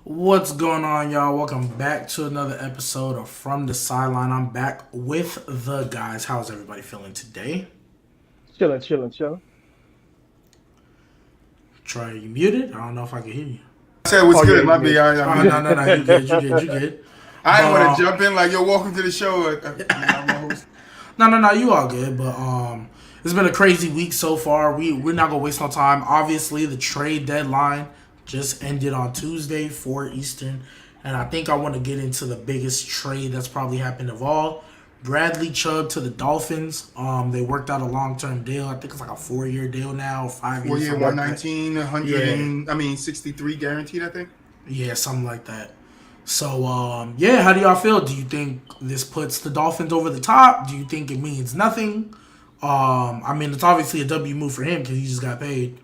What's going on, y'all? Welcome back to another episode of From the Sideline. I'm back with the guys. How's everybody feeling today? Chilling. Troy, you muted? I don't know if I can hear you. I said what's good, my B. No, you good. I didn't want to jump in like, yo, welcome to the show. No, you all good. But it's been a crazy week so far. We're not gonna waste no time. Obviously, the trade deadline just ended on Tuesday, 4 Eastern, and I think I want to get into the biggest trade that's probably happened of all. Bradley Chubb to the Dolphins. They worked out a long-term deal. I think it's like a 4-year deal now, 5 years. 4 year, 119, 100, 63 guaranteed, I think. Yeah, something like that. So, how do y'all feel? Do you think this puts the Dolphins over the top? Do you think it means nothing? It's obviously a W move for him because he just got paid.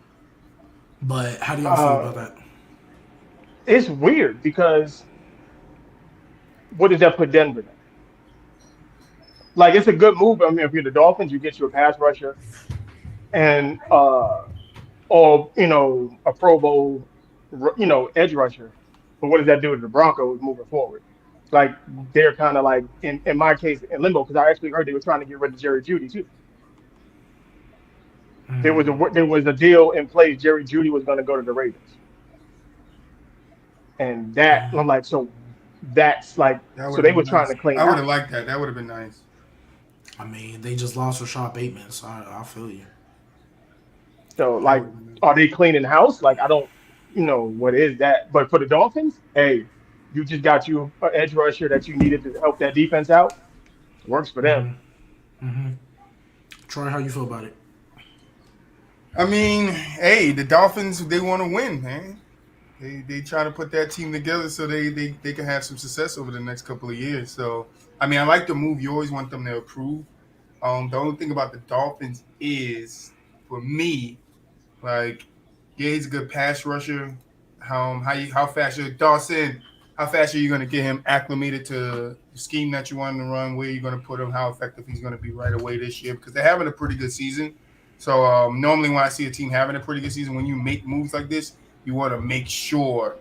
But how do y'all feel about that? It's weird because what does that put Denver in? Like, it's a good move. I mean, if you're the Dolphins, you get you a pass rusher and or a Pro Bowl edge rusher. But what does that do to the Broncos moving forward? Like, they're kind of like in my case in limbo because I actually heard they were trying to get rid of Jerry Jeudy too. There was a deal in place. Jerry Jeudy was going to go to the Ravens, and that I'm like, so that's like, so they were trying to claim. I would have liked that. That would have been nice. I mean, they just lost Rashad Bateman, so I feel you. So, like, are they cleaning house? Like, I don't, what is that? But for the Dolphins, hey, you just got you an edge rusher that you needed to help that defense out. It works for them. Mm-hmm. Troy, how you feel about it? I mean, hey, the Dolphins, they want to win, man. They try to put that team together so they can have some success over the next couple of years. So, I mean, I like the move. You always want them to improve. The only thing about the Dolphins is, for me, like, yeah, he's a good pass rusher. How fast are you going to get him acclimated to the scheme that you want him to run? Where are you going to put him? How effective he's going to be right away this year? Because they're having a pretty good season. So normally when I see a team having a pretty good season, when you make moves like this, you want to make sure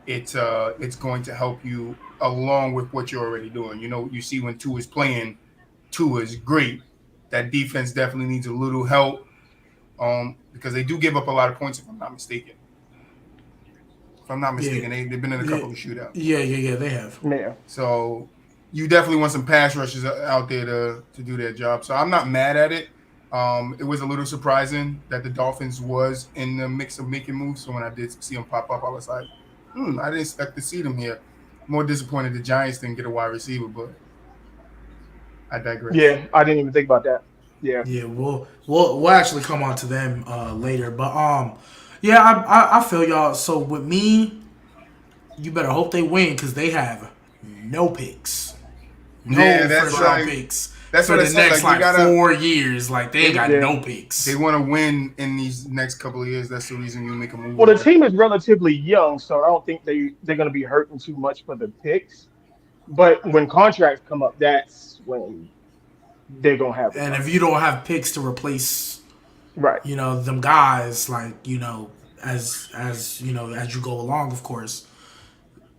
it's going to help you along with what you're already doing. You see when Tua is playing, Tua is great. That defense definitely needs a little help because they do give up a lot of points, if I'm not mistaken. They've been in a couple of shootouts. Yeah, they have. Yeah. So you definitely want some pass rushers out there to do their job. So I'm not mad at it. It was a little surprising that the Dolphins was in the mix of making moves. So when I did see them pop up, I was like, I didn't expect to see them here. More disappointed the Giants didn't get a wide receiver, but I digress. Yeah, I didn't even think about that. Yeah. Yeah, we'll actually come on to them later. But I feel y'all. So with me, you better hope they win because they have no picks. No first round picks. That's for what the next 4 years. Like, they ain't got no picks. They want to win in these next couple of years. That's the reason you make a move. Well, the team is relatively young, so I don't think they're going to be hurting too much for the picks. But when contracts come up, that's when they're going to have. And if you don't have picks to replace, right, them guys, like, as you go along, of course.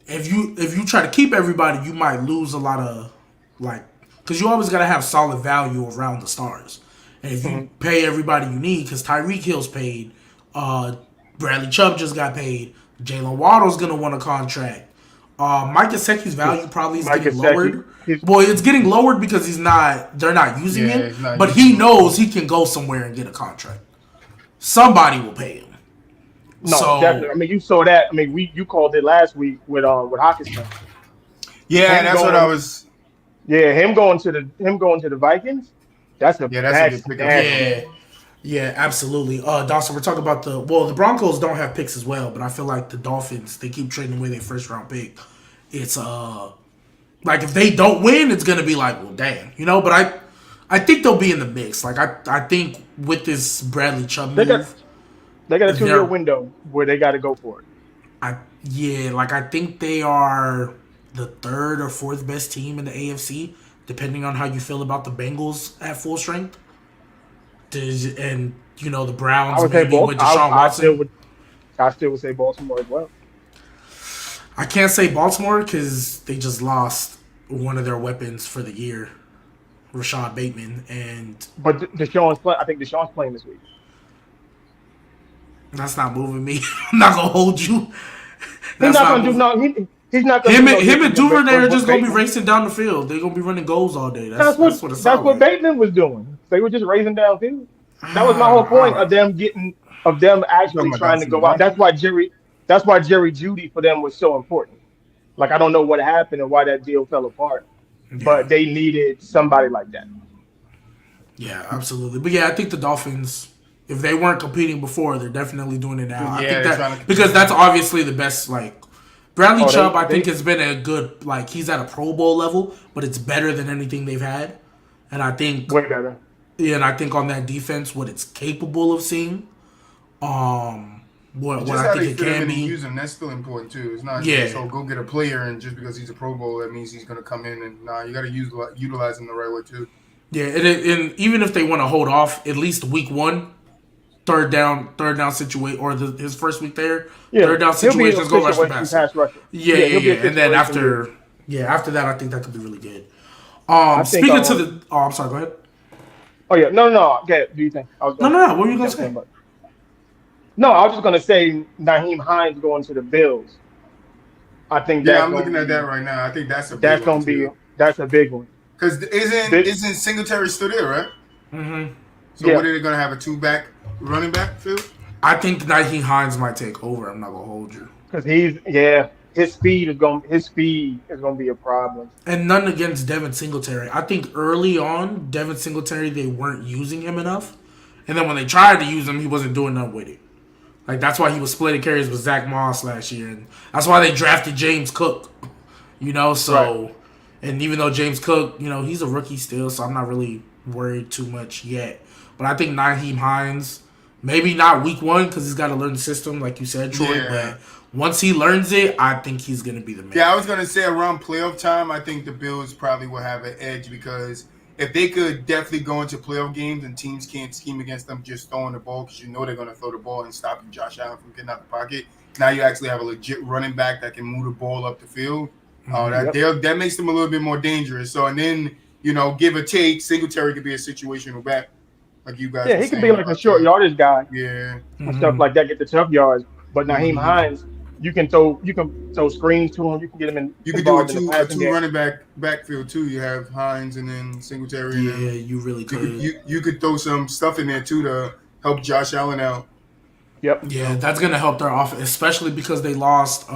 If you try to keep everybody, you might lose a lot of, like, because you always got to have solid value around the stars. And if you pay everybody you need, because Tyreek Hill's paid, Bradley Chubb just got paid, Jalen Waddle's going to want a contract. Mike Gesicki's value probably is getting lowered. Boy, it's getting lowered because they're not using him, but he knows he can go somewhere and get a contract. Somebody will pay him. No, definitely. I mean, you saw that. I mean, you called it last week with Hawkinson. Yeah, that's what I was. Yeah, him going to the Vikings. That's a good pickup. Yeah, absolutely. Dawson, we're talking about the Broncos don't have picks as well, but I feel like the Dolphins, they keep trading away their first round pick. It's like if they don't win, it's gonna be like, well, damn, But I think they'll be in the mix. Like I think with this Bradley Chubb They got move, they got a 2 year they're window where they got to go for it. like I think they are the third or fourth best team in the AFC, depending on how you feel about the Bengals at full strength. And the I Browns would say maybe both. with Deshaun Watson. I still would say Baltimore as well. I can't say Baltimore because they just lost one of their weapons for the year, Rashad Bateman, and But Deshaun's play. I think Deshaun's playing this week. that's not moving me. I'm not gonna hold you. He's That's not not gonna do moving. no. He's not gonna Him do and no him and different than Duvernay are just gonna be Bateman. racing down the field. They're gonna be running goals all day. That's That's that's what what it that's sounds what like. Bateman was doing. They were just raising downfield. That was my whole point of them You talking actually about trying to Dawson go out. Knox? That's why Jerry Judy for them was so important. Like I don't know what happened and why that deal fell apart, Yeah, but they needed somebody like that. yeah, absolutely. But yeah, I think the Dolphins, if they weren't competing before, they're definitely doing it now. I Yeah, think they're trying to that compete because that's now. obviously the best. Like Bradley Oh, Chubb, I think they has been a good he's at a Pro Bowl level, but it's better than anything they've had. And I think way better. yeah, and I think on that defense, what it's capable of seeing, what Just I how think they it fit him can in and be. use him, that's still important too. It's not Yeah, just, oh, go get a player and just because he's a Pro Bowl, that means he's going to come in and, nah, you got to utilize him the right way too. yeah, and even if they want to hold off at least week one, third down situation, or his first week there, Yeah, third down he'll be a situations, go rush the situation passer. pass rusher. Yeah, Yeah, yeah, he'll be a yeah, and then situation dude. after that, I think that could be really good. I think Speaking to the, oh, I'm sorry, go ahead. Oh yeah, no. Okay, do you think I was No, gonna? no, no. What were you You gonna kept saying say? about. No, I was just gonna say Naheem Hines going to the Bills. I think Yeah, that's I'm gonna looking at that be right now. I think that's a big that's one gonna be too. that's a big one. Because isn't This, isn't Singletary still there, right? Mm-hmm. So yeah, what are they going to have, a two-back running back field? I think Nike Hines might take over. I'm not gonna hold you. because his speed is gonna be a problem. And none against Devin Singletary. I think early on, Devin Singletary, they weren't using him enough. And then when they tried to use him, he wasn't doing nothing with it. Like, that's why he was splitting carries with Zach Moss last year. And that's why they drafted James Cook. Right. So. And even though James Cook, he's a rookie still, so I'm not really worried too much yet. But I think Naheem Hines, maybe not week one because he's got to learn the system, like you said, Troy. Yeah. But once he learns it, I think he's going to be the man. Yeah, I was going to say around playoff time, I think the Bills probably will have an edge because if they could definitely go into playoff games and teams can't scheme against them just throwing the ball because they're going to throw the ball and stopping Josh Allen from getting out the pocket. Now you actually have a legit running back that can move the ball up the field. That makes them a little bit more dangerous. So, and then, give or take, Singletary could be a situational back, like you guys Yeah, were he could saying be like a about short that. yardage guy Yeah. and stuff like that, get the tough yards. But Naheem Mhm. Hines, you can throw screens to him, you can get him You could do involved in the a passing two game. running backfield too. You have Hines and then Singletary, and Yeah, then you really you could. could throw some stuff in there too to help Josh Allen out. Yep. Yeah, that's gonna help their offense, especially because they lost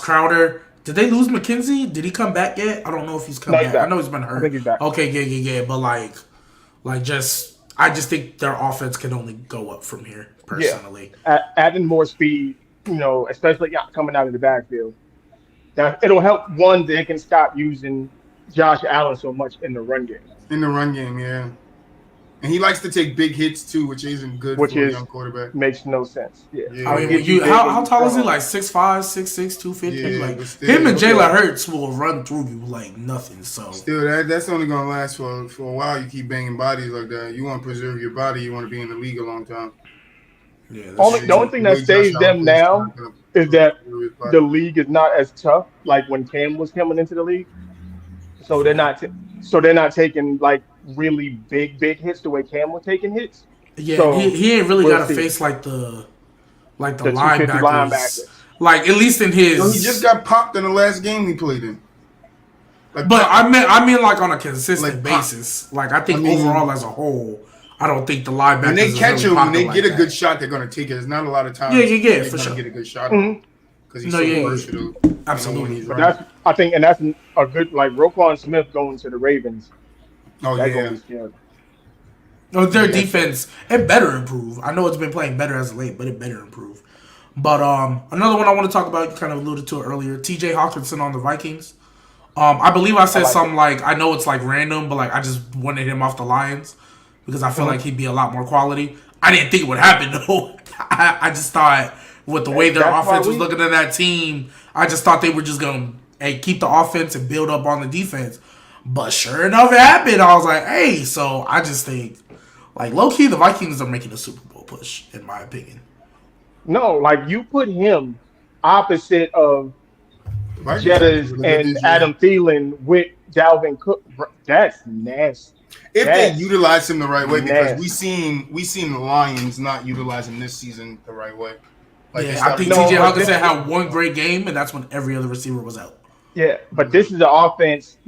Crowder. Did they lose McKenzie? Did he come back yet? I don't know if he's come No, he's back. I back. know he's been I think hurt. he's back. Okay, yeah. But I just think their offense can only go up from here, Yeah. personally. Adding more speed, especially coming out of the backfield. That it'll help one. They can stop using Josh Allen so much in the run game, In the run game, yeah. And he likes to take big hits too, which isn't good which for a is young quarterback. makes no sense. Yeah, Yeah. I I'll mean, get you big how and you tall is he? strong. Like 6'5", 6'6", 250? Yeah, Like but him and still, Jalen Yeah. Hurts will run through you like nothing. So that's only gonna last for a while. You keep banging bodies like that. You want to preserve your body. You want to be in the league a long time. yeah, that's Only And the only true. thing the that way Josh saves Allen them plays is now not gonna is that preserve his the body. league is not as tough like when Cam was coming into the league. So they're Fair. not so they're not taking like really big hits the way Cam was taking hits. Yeah, and he, So he ain't really we'll got to see. face like the The 250 linebackers. linebackers. Like at least in He just his. got popped in the last game he played in. Like, But popped, I mean like on a consistent like pop. basis. Like I I think mean, overall as a whole, I don't think the when linebackers they is catch really him, when they popping get like a good that. shot, they're gonna take it. There's not a lot of Yeah, times yeah, they're for gonna sure. get a good shot on him Mhm. because he's No, so yeah, versatile. When absolutely. he's But running. I think, and that's a good like Roquan Smith going to the Ravens. Oh That's gonna yeah, be scary. No, their yeah. defense it better improve. I know it's been playing better as of late, but it better improve. But another one I want to talk about, you kind of alluded to it earlier. T.J. Hawkinson on the Vikings. I believe I I said like it. something like, I know it's like random, but like I just wanted him off the Lions because I feel Hmm. like he'd be a lot more quality. I didn't think it would happen though. I just thought with the way Hey, their that's why offense was we. looking at that team, I just thought they were just gonna keep the offense and build up on the defense. But sure enough, it happened. I was like, hey, so I just think like low key the Vikings are making a Super Bowl push in my opinion. No, like you put him opposite of The Vikings actually Jettas really good and this year. Adam Thielen with Dalvin Cook. Bro, that's nasty. If they That's utilize him the right way, because nasty. we seen the Lions not utilize him this season the right way. Like they Yeah, I started think using No, TJ him but more Hawkinson this, had often. one So. great game, and that's when every other receiver was out. yeah, but Mhm. this is the offense.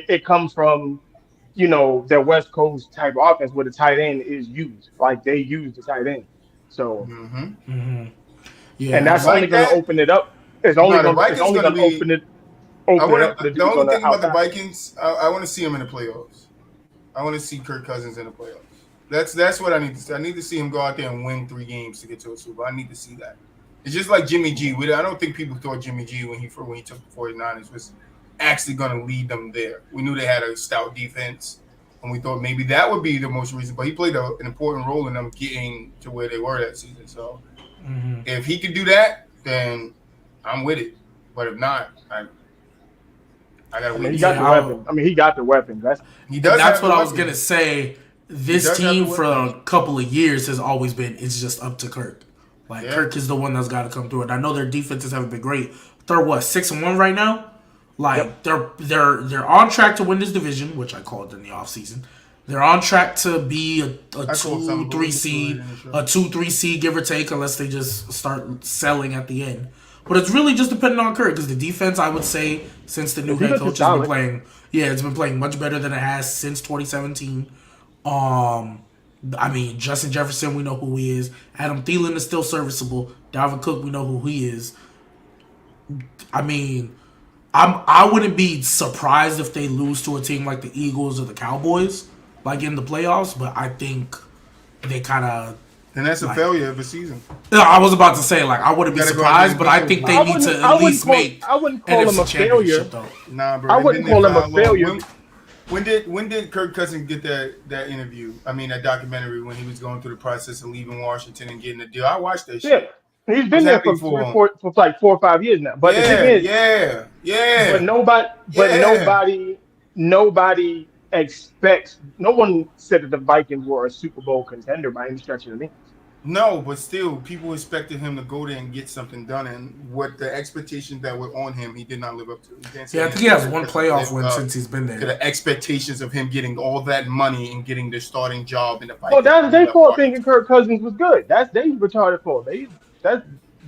It comes from their West Coast type offense where the tight end is used. Like they use the tight end. So, Mhm. and Yeah, You that's only like going to that? open it up. No, the It's Vikings only gonna going to be. I open it want up for the the dudes only on the thing about the outside. Vikings. I want to see him in the playoffs. I want to see Kirk Cousins in the playoffs. That's what I need to see. I need to see him go out there and win 3 games to get to a Super Bowl. I need to see that. It's just like Jimmy G. I don't think people thought Jimmy G when he took the 49ers was actually going to lead them there. We knew they had a stout defense, and we thought maybe that would be the most reason. But he played an important role in them getting to where they were that season. So if he could do that, then I'm with it. But if not, I gotta I wait mean, he and got see. the yeah, weapon. I mean, he got the weapons. That's He and does that's have what the I was gonna weapons. say. He This does have the team for weapons. a couple of years has always been it's just up to Kirk. Like Yeah. Kirk is the one that's got to come through it. I know their defenses haven't been great. They're what 6-1 right now. yep. Like they're on track to win this division, which I called in the offseason. They're on track to be a I called two something, but three we'll get to it later seed, in the show. a 2-3 seed give or take, unless they just start selling at the end. But it's really just depending on Kirk because the defense, I would say, since the The new head defense is coach has been solid. playing, yeah, it's been playing much better than it has since 2017. Um, I mean, Justin Jefferson, we know who he is. Adam Thielen is still serviceable. Dalvin Cook, we know who he is. I mean, I wouldn't be surprised if they lose to a team like the Eagles or the Cowboys, like in the playoffs. But I think they kind of And that's a like. failure of a season. No, I was about to say like I wouldn't be You gotta go out there surprised, and but beat I those think they guys. need to at least make I wouldn't call him NFC a Championship failure. though. Nah, bro, I they've been wouldn't there call for him a how long? failure. When did Kirk Cousins get that interview? I mean, that documentary when he was going through the process of leaving Washington and getting the deal. I watched that Yeah, shit. he's I was been there happy for for him. for like 4 or 5 years now. But the thing Yeah, is, yeah, but yeah, nobody, but yeah. nobody expects. No one said that the Vikings were a Super Bowl contender by any stretch of the means. No, but still, people expected him to go there and get something done, and what the expectations that were on him, he did not live up to. You can't say Yeah, I think he anything. has Kirk one Cousins playoff lived win up since he's been to there. the expectations of him getting all that money and getting the starting job in the Well, Vikings that's when he their left fault thinking Washington. Kirk Cousins was good. That's they retarded for. That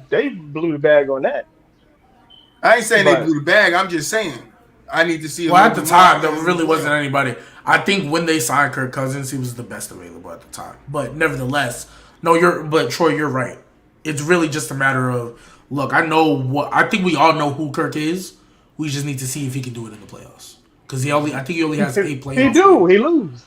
they blew the bag on that. I ain't saying they But blew the bag. I'm just saying I need to see a Well, little at the bit more time, out there of him in the really wasn't playoffs. anybody. I think when they signed Kirk Cousins, he was the best available at the time. But nevertheless, no, but Troy, you're right. It's really just a matter of look. I think we all know who Kirk is. We just need to see if he can do it in the playoffs because I think he only has 8 playoff wins. he lose.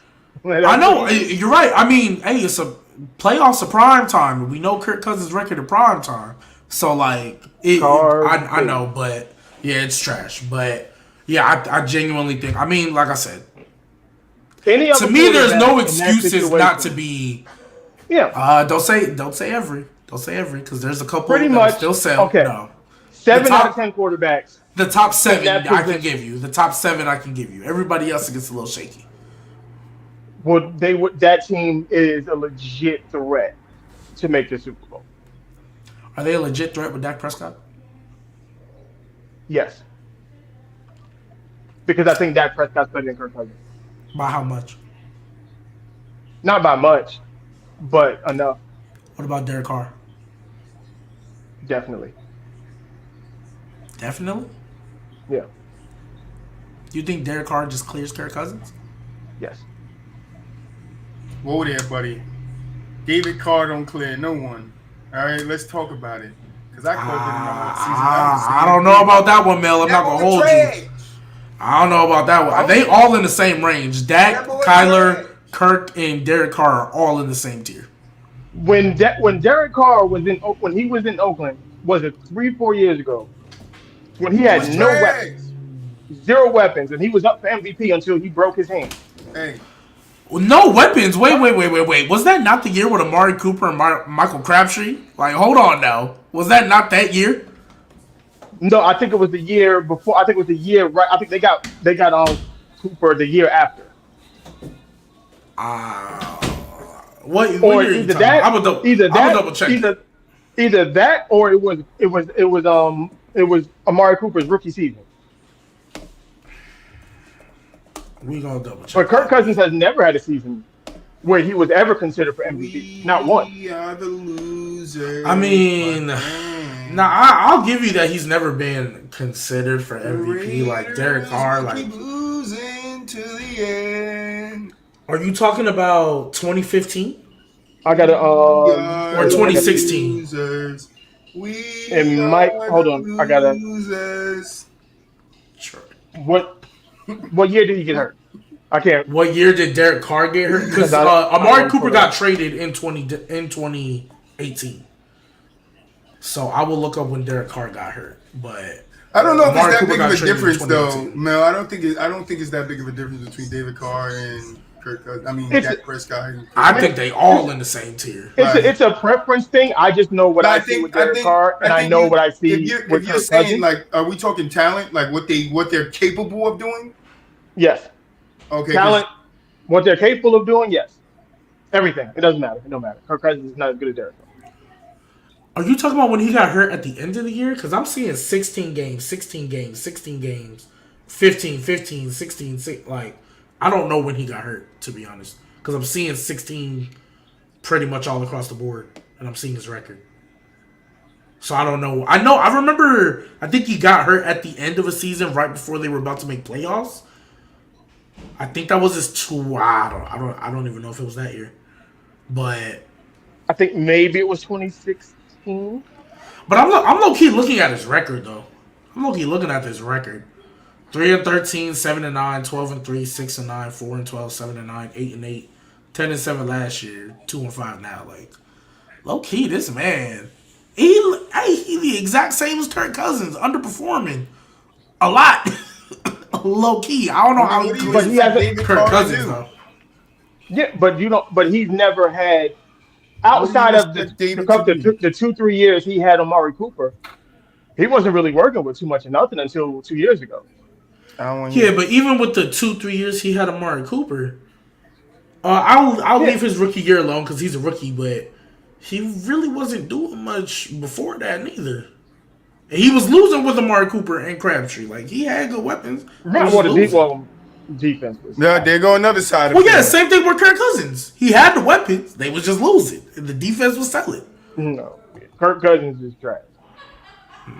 I That's what know he do. you're right. I mean, hey, it's a playoffs a prime time. We know Kirk Cousins' record at prime time, so like I Garbage. know, but yeah, it's trash. But yeah, I genuinely think. I mean, like I said, Any to other me, there's no quarterback in that excuses not to situation, be. yeah, Don't say every because there's a couple pretty that will much. still sell. Okay, No, the 7 out of 10 top quarterbacks the top in seven that I can position give you. The top seven I can give you. Everybody else it gets a little shaky. would that team is a legit threat to make the Super Bowl. Are they a legit threat with Dak Prescott? Yes, because I think Dak Prescott's better than Kirk Cousins. By how much? Not by much, but enough, What about Derek Carr? definitely. Definitely. Yeah, Do you think Derek Carr just clears Kirk Cousins? yes. Whoa there, buddy. David Carr don't clear no one. All right, let's talk about it. Because I called it in my last season. I'm just saying. I don't know about that one, Mel. I'm not gonna hold you. I don't know about that one. They all in the same range. Dak, That boy Kyler, trash. Kirk, and Derek Carr are all in the same tier. When Derek Carr when he was in Oakland, was it 3 4 years ago? When he He had was no trash. weapons. zero weapons, and he was up for MVP until he broke his hand. Hey, No weapons. Wait. Was that not the year with Amari Cooper and Michael Crabtree? Like, hold on now. Was that not that year? No, I think it was the year before. I think it was the year right. I think they got Cooper the year after, Uh, what or year are you either talking about? that, either I'm gonna that, double check it. either that, or it was Amari Cooper's rookie season. We gonna double But check Kirk that. Cousins has never had a season where he was ever considered for MVP. Not one. we are the losers. I mean, my friend. now I'll give you that he's never been considered for The MVP like Derek Raiders Carr. will Like, keep losing to the end. are you talking about 2015 I got to We or are the 2016? losers. We It might. are Hold the on. I got to. losers. Sure. What year did he get hurt? I can't What year did Derek Carr get hurt? because Because I Amari don't Cooper pull it got up. traded in 2018. So I will look up when Derek Carr got hurt. But I don't know if Amari it's that Cooper big got of a traded in difference, though. 2018. Mel, I don't think it's that big of a difference between David Carr and Kirk Cousins. I mean, It's Dak Prescott. And I think they all in the same tier. it's a preference thing. I just know what But I see with Derek Carr, and I know what I see if with you're Kirk saying Cousins. like, are we talking talent, like what they're capable of doing? Yes, Okay, 'cause talent, what they're capable of doing. Yes, everything. It doesn't matter. It don't matter. Kirk Cousins is not as good as Derek Carr. Are you talking about when he got hurt at the end of the year? Because I'm seeing 16 games, 16 games, 16 games, 15, 15, 16, 6. Like, I don't know when he got hurt, to be honest. Because I'm seeing 16 pretty much all across the board. And I'm seeing his record. So I don't know. I remember, I think he got hurt at the end of a season right before they were about to make playoffs. I think that was his I don't even know if it was that year. But I think maybe it was 2016. I'm low key looking at his record though. I'm low key looking at this record. 3-13, 7-9, 12-3, 6-9, 4-12, 7-9, 8-8, 10-7 last year, 2-5 now. Like, low key, this man, he the exact same as Kirk Cousins, underperforming a lot. Low key, I don't know how what he do you But could he hasn't. David Kirk Carr Cousins do? though. Yeah, but you don't. But he's never had What do you outside of expect the David to do? the 2-3 years he had Amari Cooper. He wasn't really working with too much of nothing until 2 years ago. I don't want Yeah, you. but even with the 2-3 years he had Amari Cooper, I'll Yeah, leave his rookie year alone because he's a rookie, but he really wasn't doing much before that neither. And he was losing with Amari Cooper and Crabtree. Like, he had good weapons. He right. was Well, just the deep losing. well defense was. No, there go another side of Well, yeah, things. same thing with Kirk Cousins. He had the weapons. They was just losing. And the defense was selling. No, Kirk Cousins is trash.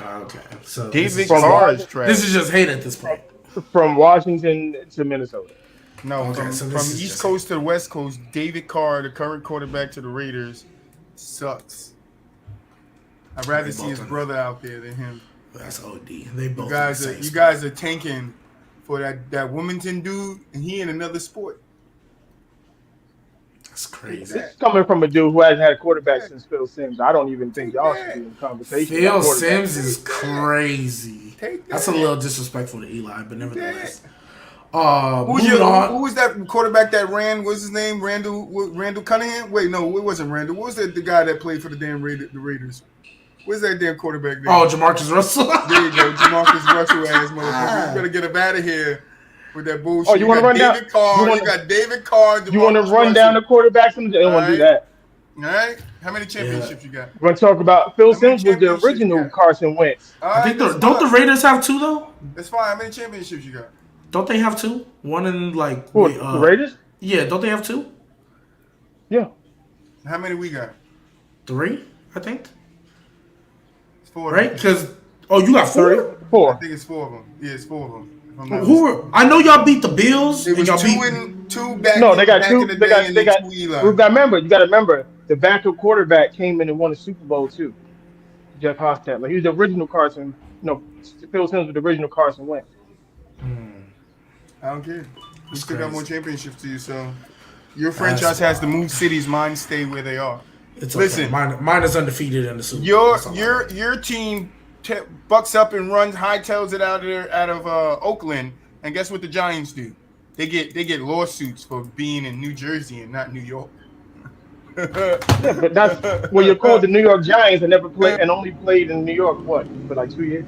Okay. So David From Carr is Washington- trash. this is just hate at this point. From Washington to Minnesota. No, Okay, from, so this from is East just- Coast to the West Coast, David Carr, the current quarterback to the Raiders, sucks. I'd rather They see his both are. brother out there than him. That's OD. They both You guys are tanking for that Wilmington dude, and he in another sport. That's crazy. This is coming from a dude who hasn't had a quarterback since Phil Sims. I don't even think y'all should be in conversation. Phil about quarterbacks. Sims is crazy. Take That's a that. little disrespectful to Eli, but nevertheless. Who Moving on. was that quarterback that ran? What's his name? Randall Cunningham? Wait, no, it wasn't Randall. What was the guy that played for the damn the Raiders? What's that damn quarterback name? Oh, Jamarcus Russell. There you go, Jamarcus Russell ass motherfucker. You better get him out of here with that bullshit. Oh, you wanna got run down- David Carr. you wanna- You got David Carr. You want to Jamarcus run down the Russell. quarterbacks? I don't want to do that. All right. How many championships you got? We're going to talk about Phil How many Sims was the championships you original got? Carson Wentz. All I right, think that's don't the fine. Raiders have two though? That's fine. How many championships you got? Don't they have two? One in like Who, wait, the Raiders? Yeah, don't they have two? Yeah. How many we got? 3, I think. It's 4. Right? Because you got 4. 3, I 4. think it's 4 of them. Yeah, it's 4 of them. If I'm not Who were? I know y'all beat the Bills. It And was y'all 2 beat. and 2 back. No, they got back two. in the They day got. and They then got. 2 You Eli. got remember. You got to remember. The backup quarterback came in and won a Super Bowl too. Jeff Hostetler. Like, he was the original Carson. No, Phil Sims was the original Carson Wentz. I don't care. We still got crazy. more championships to you, so your franchise has to move cities. Mine stay where they are. It's okay. Listen. Mine is undefeated in the Super Bowl. Your That's all I know. your team bucks up and runs, hightails it out of Oakland. And guess what the Giants do? They get lawsuits for being in New Jersey and not New York. Yeah, but that's when you're called the New York Giants and never played and only played in New York what for like 2 years.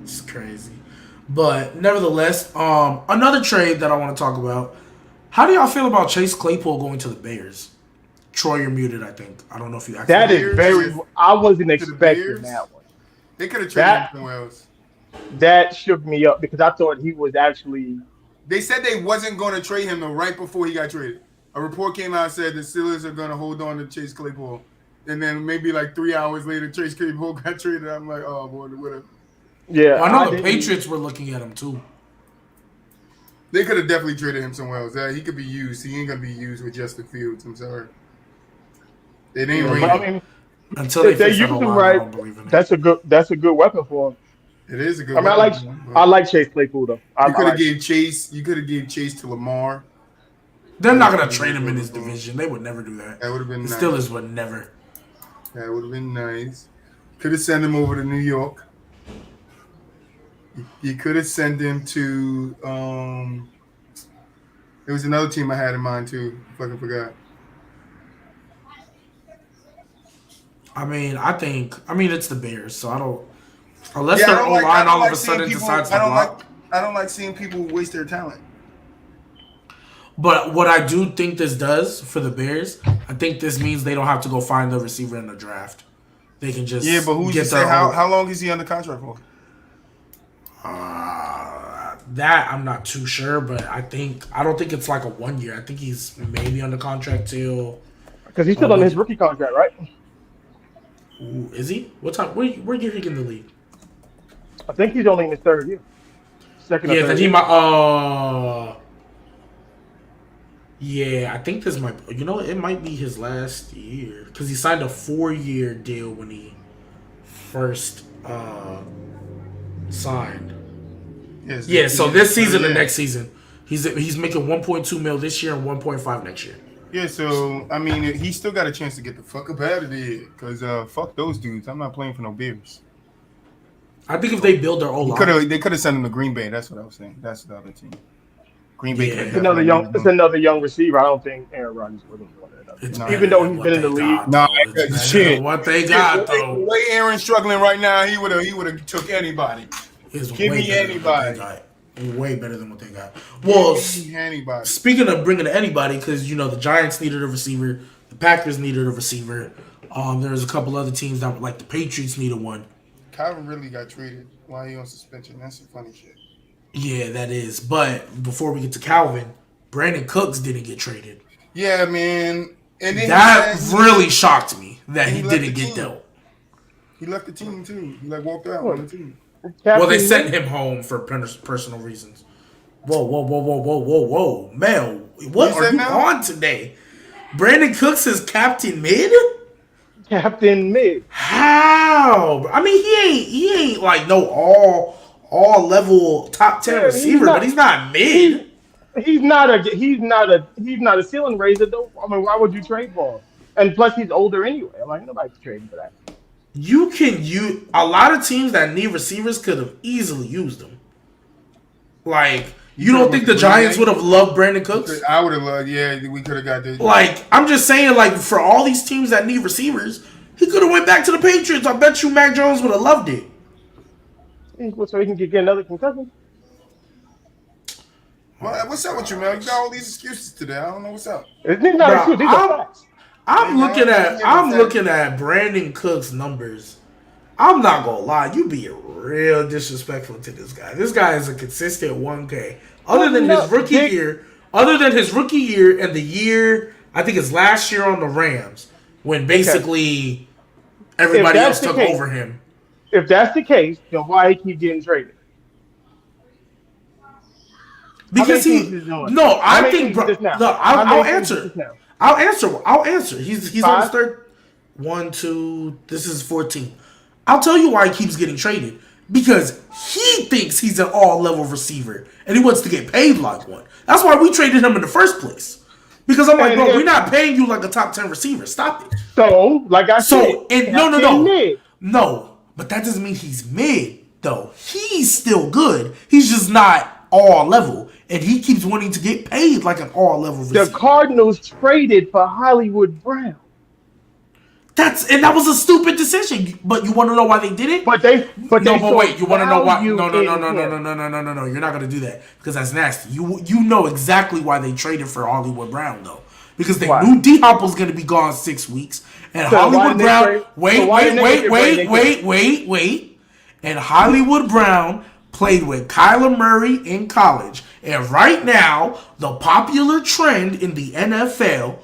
It's crazy. But nevertheless, another trade that I want to talk about. How do y'all feel about Chase Claypool going to the Bears? Troy, you're muted, I think. I don't know if you actually. That is Bears very. I wasn't to the expecting Bears. that one. They could have traded him That somewhere else. that shook me up because I thought he was actually. They said they wasn't going to trade him though right before he got traded. A report came out and said the Steelers are going to hold on to Chase Claypool, and then maybe like 3 hours later, Chase Claypool got traded. I'm like, oh boy, whatever. Yeah, Well, I know the didn't- Patriots were looking at him too. They could have definitely traded him somewhere else. He could be used. He ain't gonna be used with Justin Fields. I'm sorry. It ain't Yeah, real. but I mean, Until they if they fix use that him line, I right, don't believe in it. that's a good. That's a good weapon for him. It is a good. I mean, I like Chase Claypool though. I You could have like, gave Chase. You could have gave Chase to Lamar. They're not gonna trade him in his division. They would never do that. That would have been The nice. Steelers would never. That would have been nice. Could have sent him over to New York. You could have sent him to. There was another team I had in mind too. Fucking forgot. I mean, it's the Bears, so I don't. Unless Yeah, I their don't O like- I line don't all like of a seeing sudden people- decides I to don't block. I don't like seeing people waste their talent. But what I do think this does for the Bears, I think this means they don't have to go find the receiver in the draft. They can just Yeah, but who's to get say their own. how long is he under contract for? That I'm not too sure, but I don't think it's like a 1 year. I think he's maybe under contract till. because he's still on his rookie contract, right? Ooh, is he? What time? Where year he in the league? I think he's only in his third year, second. Yeah, or then third he year. might. Yeah, I think this might. You know, it might be his last year because he signed a 4-year deal when he first signed. Yes, Yeah, so this season yeah. and next season, he's making 1.2 mil this year and 1.5 next year. Yeah, so I mean, he still got a chance to get the fuck up out of there because fuck those dudes. I'm not playing for no Bears. I think if they build their O line, They could have sent him to Green Bay. That's what I was saying. That's the other team. Green Bay. Yeah. could've It's another definitely young. moved It's him. another young receiver. I don't think Aaron Rodgers would have won it's that. Nah, Even better though than he's what been in the they league. got, Nah, though. It's better shit. than what they got The though. way Aaron's struggling right now, he would have took anybody. Is Give way me better than what they anybody. got. Way better than what they got. Well, Give me anybody. speaking of bringing anybody, because you know the Giants needed a receiver, the Packers needed a receiver. There's a couple other teams that like the Patriots needed one. Calvin really got traded while he on suspension. That's some funny shit. Yeah, that is. But before we get to Calvin, Brandon Cooks didn't get traded. Yeah, man. And then That really shocked me that he he left didn't the get team. dealt. he left the team too. He walked out What? on the team. Well, they Captain sent Lee? him home for personal reasons. Whoa. Mel, what You are said you now? on today? Brandon Cooks is Captain Mid? Captain Mid. How? I mean, he ain't like no all level top 10 Yeah, he's receiver, not- but he's not mid. He's not a ceiling raiser though. I mean, why would you trade for him? And plus, he's older anyway. I'm like, nobody's trading for that. You can use a lot of teams that need receivers could have easily used him. Like, you don't think the Giants would have loved Brandon Cooks? I would have loved. Yeah, we could have got the. Like, I'm just saying, like, for all these teams that need receivers, he could have went back to the Patriots. I bet you Mac Jones would have loved it. So he can get another concussion. What's up with you, man? You got all these excuses today. I don't know what's up. It's not Bro, true. These are facts. I'm Yeah, looking at yeah, I'm exactly. looking at Brandon Cook's numbers. I'm not gonna lie, you being real disrespectful to this guy. This guy is a consistent 1K. Other than his rookie year, and the year I think it's last year on the Rams, when basically everybody else that's the took case- over him. If that's the case, then why he keep getting traded? Because many he teams is doing? no, How I many think teams bro, is this now? no, How I'll many teams is answer. this now? I'll answer. He's on his Five? third. 1, 2. This is 14. I'll tell you why he keeps getting traded. Because he thinks he's an all-level receiver, and he wants to get paid like one. That's why we traded him in the first place. Because I'm like, And bro, if- we're not paying you like a top 10 receiver. Stop it. So, like I said, So, and Captain Mid. no. But that doesn't mean he's mid, though. He's still good. He's just not all level. And he keeps wanting to get paid like an all level The receiver. Cardinals traded for Hollywood Brown, That was a stupid decision. But you want to know why they did it? but they But saw wait, you want to know why? value No, no, no, in no, no, him. no, no, no, no, no, no. You're not gonna do that because that's nasty. You know exactly why they traded for Hollywood Brown though, because they Why? knew D Hop was gonna be gone 6 weeks, and So why Hollywood didn't they Brown. trade? So why didn't they get Brandon Cooks? Wait, and Hollywood Brown played with Kyler Murray in college, and right now the popular trend in the NFL.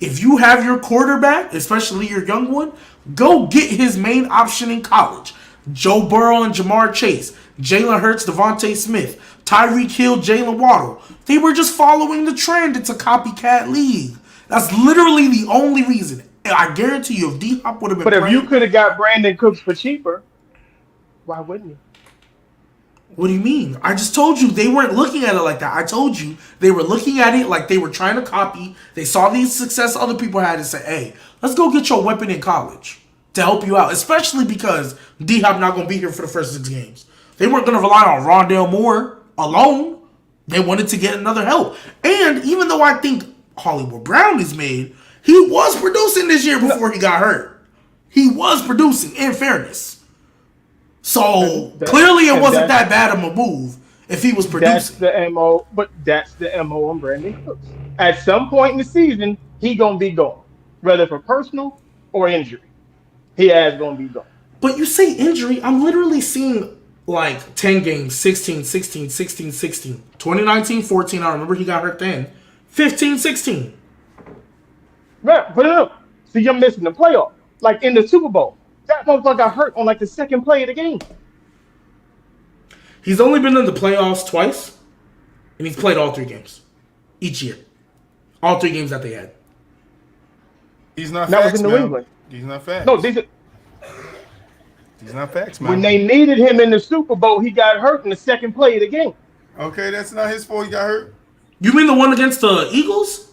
If you have your quarterback, especially your young one, go get his main option in college. Joe Burrow and Jamar Chase, Jalen Hurts, Devontae Smith, Tyreek Hill, Jalen Waddle. They were just following the trend. It's a copycat league. That's literally the only reason. I guarantee you, if D Hop would have been But if you playing, could have got Brandon Cooks for cheaper, why wouldn't you? what do you mean? I just told you they weren't looking at it like that. I told you they were looking at it like they were trying to copy. They saw the success other people had and said, hey, let's go get your weapon in college to help you out, especially because D-Hop not going to be here for the first 6 games. They weren't going to rely on Rondale Moore alone. They wanted to get another help. And even though I think Hollywood Brown is made, he was producing this year before he got hurt. He was producing, in fairness. So clearly it wasn't that bad of a move if he was That's producing. the MO, but that's the MO on Brandon Cooks. At some point in the season, he gonna be gone, whether for personal or injury. He has gonna be gone. But you say injury, I'm literally seeing like 10 games, 16, 16, 16, 16. 2019, 14, I remember he got hurt then. 15, 16. Right, put it up. See, you're missing the playoff. Like in the Super Bowl, that motherfucker got hurt on like the second play of the game. He's only been in the playoffs twice, and he's played all 3 games each year. All 3 games that they had. He's not That was facts, in New man. England. He's not facts. No, these are, He's not facts, man. when they needed him in the Super Bowl, he got hurt in the second play of the game. Okay, that's not his fault. He got hurt. You mean the one against the Eagles?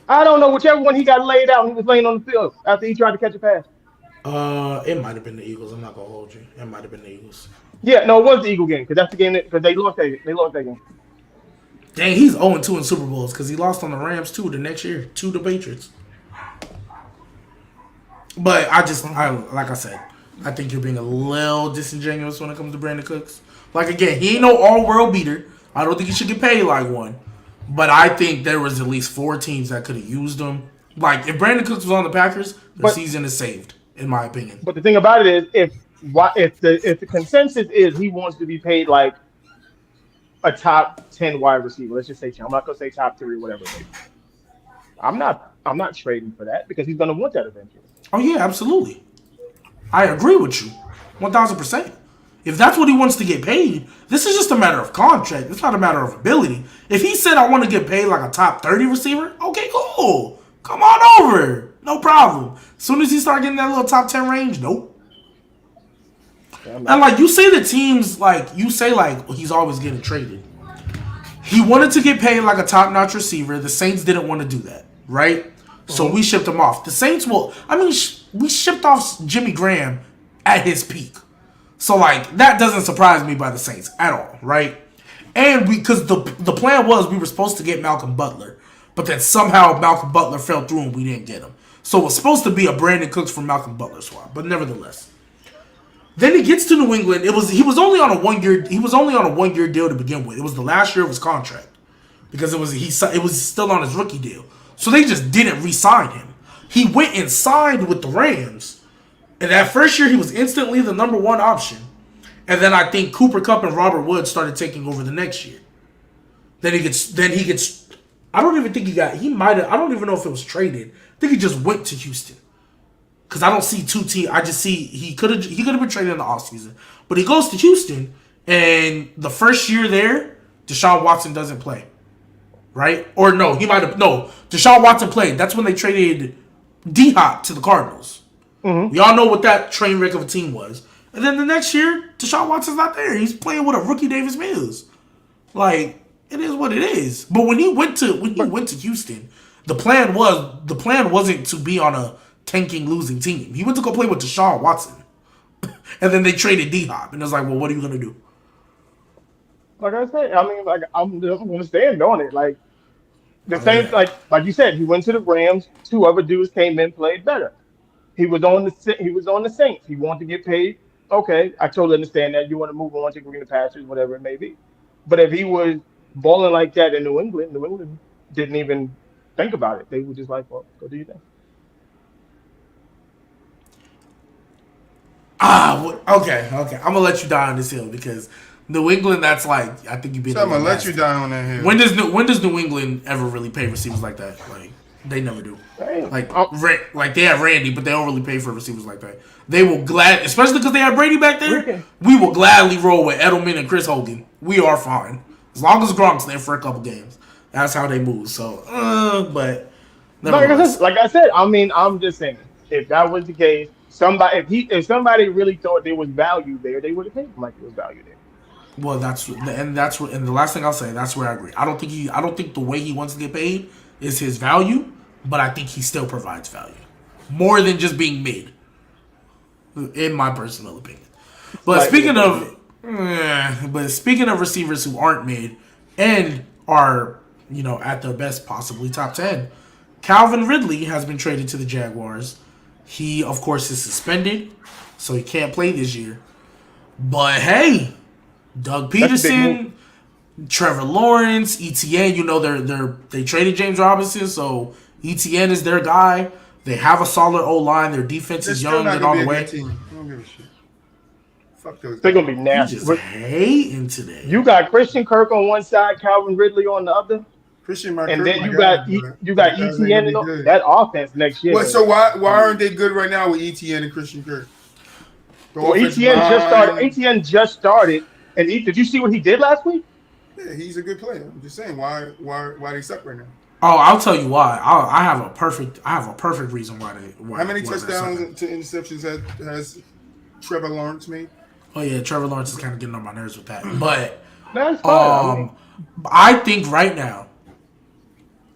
I don't know, whichever one he got laid out, he was laying on the field after he tried to catch a pass. It might have been the Eagles. I'm not gonna hold you. It might have been the Eagles. Yeah, no, it was the Eagle game because that's the game because they lost that game. Dang, he's 0-2 in Super Bowls because he lost on the Rams too the next year to the Patriots. But like I said, I think you're being a little disingenuous when it comes to Brandon Cooks. Like again, he ain't no all-world beater. I don't think he should get paid like one. But I think there was at least 4 teams that could have used him. Like if Brandon Cooks was on the Packers, the season is saved, in my opinion. But the thing about it is, if the consensus is he wants to be paid like a top 10 wide receiver, let's just say I'm not gonna say top 3 or whatever. Maybe. I'm not trading for that because he's gonna want that eventually. Oh yeah, absolutely. I agree with you, 1,000%. If that's what he wants to get paid, this is just a matter of contract. It's not a matter of ability. If he said I want to get paid like a top 30 receiver, okay, cool. Come on over. No problem. As soon as he start getting that little top 10 range, nope. And like you say the teams, like you say like he's always getting traded. He wanted to get paid like a top-notch receiver. The Saints didn't want to do that, right? So we shipped him off. The Saints we shipped off Jimmy Graham at his peak. So like that doesn't surprise me by the Saints at all, right? And because the plan was we were supposed to get Malcolm Butler, but then somehow Malcolm Butler fell through and we didn't get him. So it was supposed to be a Brandon Cooks for Malcolm Butler swap, but nevertheless. Then he gets to New England. He was only on a 1-year deal to begin with. It was the last year of his contract because it was still on his rookie deal. So they just didn't re-sign him. He went and signed with the Rams, and that first year he was instantly the number 1 option. And then I think Cooper Kupp and Robert Woods started taking over the next year. Then he gets. I don't even think he got. He might have. I don't even know if it was traded. I think he just went to Houston. Because I don't see 2 teams. I just see he could have been traded in the offseason. But he goes to Houston, and the first year there, Deshaun Watson doesn't play. Right? Or no, he might have. No, Deshaun Watson played. That's when they traded D-Hop to the Cardinals. Mm-hmm. We all know what that train wreck of a team was. And then the next year, Deshaun Watson's not there. He's playing with a rookie Davis Mills. Like, it is what it is. But when he went to Houston, the plan wasn't to be on a tanking losing team. He went to go play with Deshaun Watson. And then they traded D-Hop, and it was like, well, what are you gonna do? Like I said, I mean, like I'm gonna stand on it. Like the I mean, same, like you said, he went to the Rams. Two other dudes came in, played better. He was on the Saints. He wanted to get paid. Okay, I totally understand that. You want to move on to greener pastures, whatever it may be. But if he was balling like that in New England, New England didn't even think about it. They were just like, well, go do your thing. okay. I'm gonna let you die on this hill because New England. That's like I think you've been. So I'm gonna let you down on that hill. When does New England ever really pay receivers like that? Like they never do. Damn. Like they have Randy, but they don't really pay for receivers like that. They will especially because they have Brady back there. Okay. We will gladly roll with Edelman and Chris Hogan. We are fine as long as Gronk's there for a couple games. That's how they move. So, but nevertheless. Like I said, I mean, I'm just saying, if that was the case, if somebody really thought there was value there, they would have paid him like there was value there. Well, and the last thing I'll say, that's where I agree. I don't think the way he wants to get paid is his value, but I think he still provides value more than just being mid, in my personal opinion. But speaking of receivers who aren't mid and are at their best, possibly top 10, Calvin Ridley has been traded to the Jaguars. He of course is suspended, so he can't play this year. But hey. Doug Peterson, Trevor Lawrence, ETN. They traded James Robinson, so ETN is their guy. They have a solid O line. Their defense is young and on the way. I don't give a shit. Fuck those. They're gonna be nasty. You just hating today. You got Christian Kirk on one side, Calvin Ridley on the other, and then you got ETN and that offense next year. Well, so why aren't they good right now with ETN and Christian Kirk? Well, ETN just started. And did you see what he did last week? Yeah, he's a good player. I'm just saying, why they suck right now? Oh, I'll tell you why. I have a perfect reason why they. How many touchdowns to interceptions has Trevor Lawrence made? Oh yeah, Trevor Lawrence is kind of getting on my nerves with that. But that's fine. I think right now,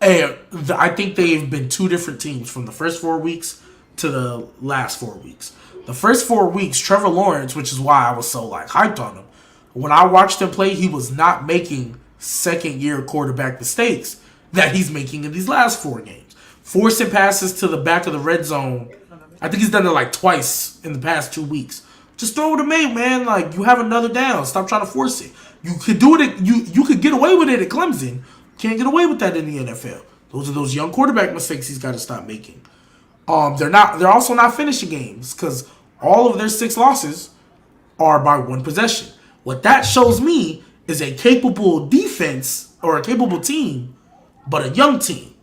I think they've been two different teams from the first 4 weeks to the last 4 weeks. The first 4 weeks, Trevor Lawrence, which is why I was so hyped on him. When I watched him play, he was not making second-year quarterback mistakes that he's making in these last 4 games. Forcing passes to the back of the red zone. I think he's done it twice in the past 2 weeks. Just throw it to me, man. You have another down. Stop trying to force it. You could do it. You could get away with it at Clemson. Can't get away with that in the NFL. Those are those young quarterback mistakes he's got to stop making. They're also not finishing games because all of their 6 losses are by 1 possession. What that shows me is a capable defense or a capable team, but a young team.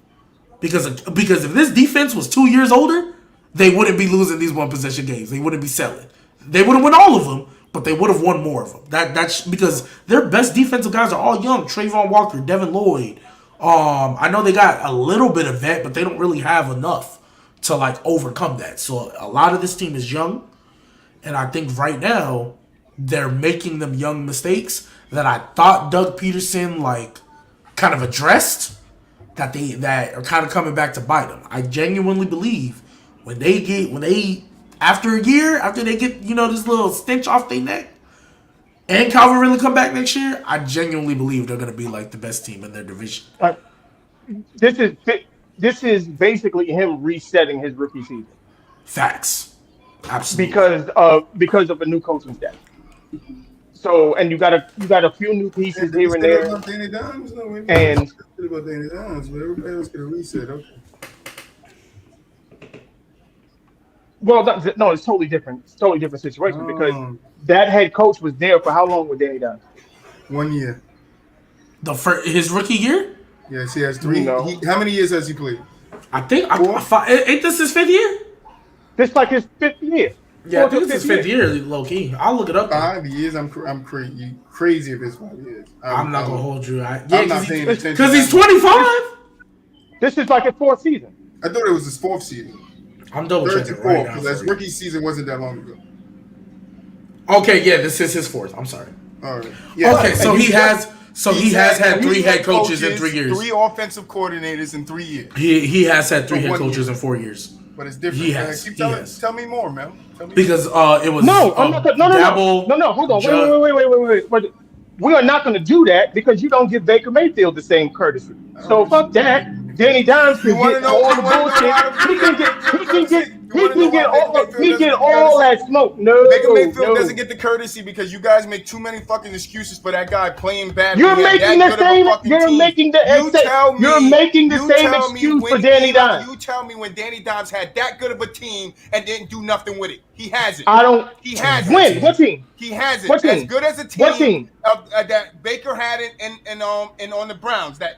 Because if this defense was 2 years older, they wouldn't be losing these 1 possession games. They wouldn't be selling. They would have won all of them, but they would have won more of them. That's because their best defensive guys are all young. Trayvon Walker, Devin Lloyd. I know they got a little bit of vet, but they don't really have enough to overcome that. So a lot of this team is young, and I think right now they're making them young mistakes that I thought Doug Peterson kind of addressed that are kind of coming back to bite them. I genuinely believe when they after a year, after they get this little stench off their neck, and Calvin Ridley come back next year, I genuinely believe they're gonna be the best team in their division. This is basically him resetting his rookie season. Facts, absolutely. Because of a new coaching staff. So, and you got a few new pieces here and there. Danny Dimes? No, we and about Danny Dimes, but everybody else gonna reset. Okay. Well, no, it's totally different. It's totally different situation because that head coach was there for how long with Danny Dimes? 1 year. His rookie year? Yes, he has 3. How many years has he played? I think ain't this his 5th year? This his 5th year. Yeah, I think it's his 5th year, low key. I'll look it up. 5 years. I'm crazy if it's 5 years. I'm not gonna hold you. I'm not paying attention because he's 25. This is his 4th season. I thought it was his 4th season. I'm double checking right now. Because his rookie season wasn't that long ago. Okay, yeah, this is his 4th. I'm sorry. All right. Yeah. Okay, so he has had 3 head coaches in 3 years. 3 offensive coordinators in 3 years. He has had 3 head coaches in 4 years. but it's different. He has. Keep He telling. has. Tell me more, Mel. Tell me Because it was No, I'm not. No. Hold on. Wait. We are not going to do that because you don't give Baker Mayfield the same courtesy. more. I don't So give a shit fuck about that. Baker Mayfield. Danny Dimes You can want get to know? all You the want to know bullshit. why I don't give Baker Mayfield courtesy? You want to know why Baker Mayfield He doesn't get get all courtesy? that smoke. Baker No, Mayfield doesn't no. get the courtesy because you guys make too many fucking excuses for that guy playing bad when You're he had making that the good of a same. fucking team. You're making the You same tell me excuse for when Danny Dimes. you tell me when Danny Dimes had that good of a team and didn't do nothing with it. He hasn't. I don't. He hasn't. When? What 2019. team? He hasn't. What As team? good as a What team team? that Baker had and on the Browns, that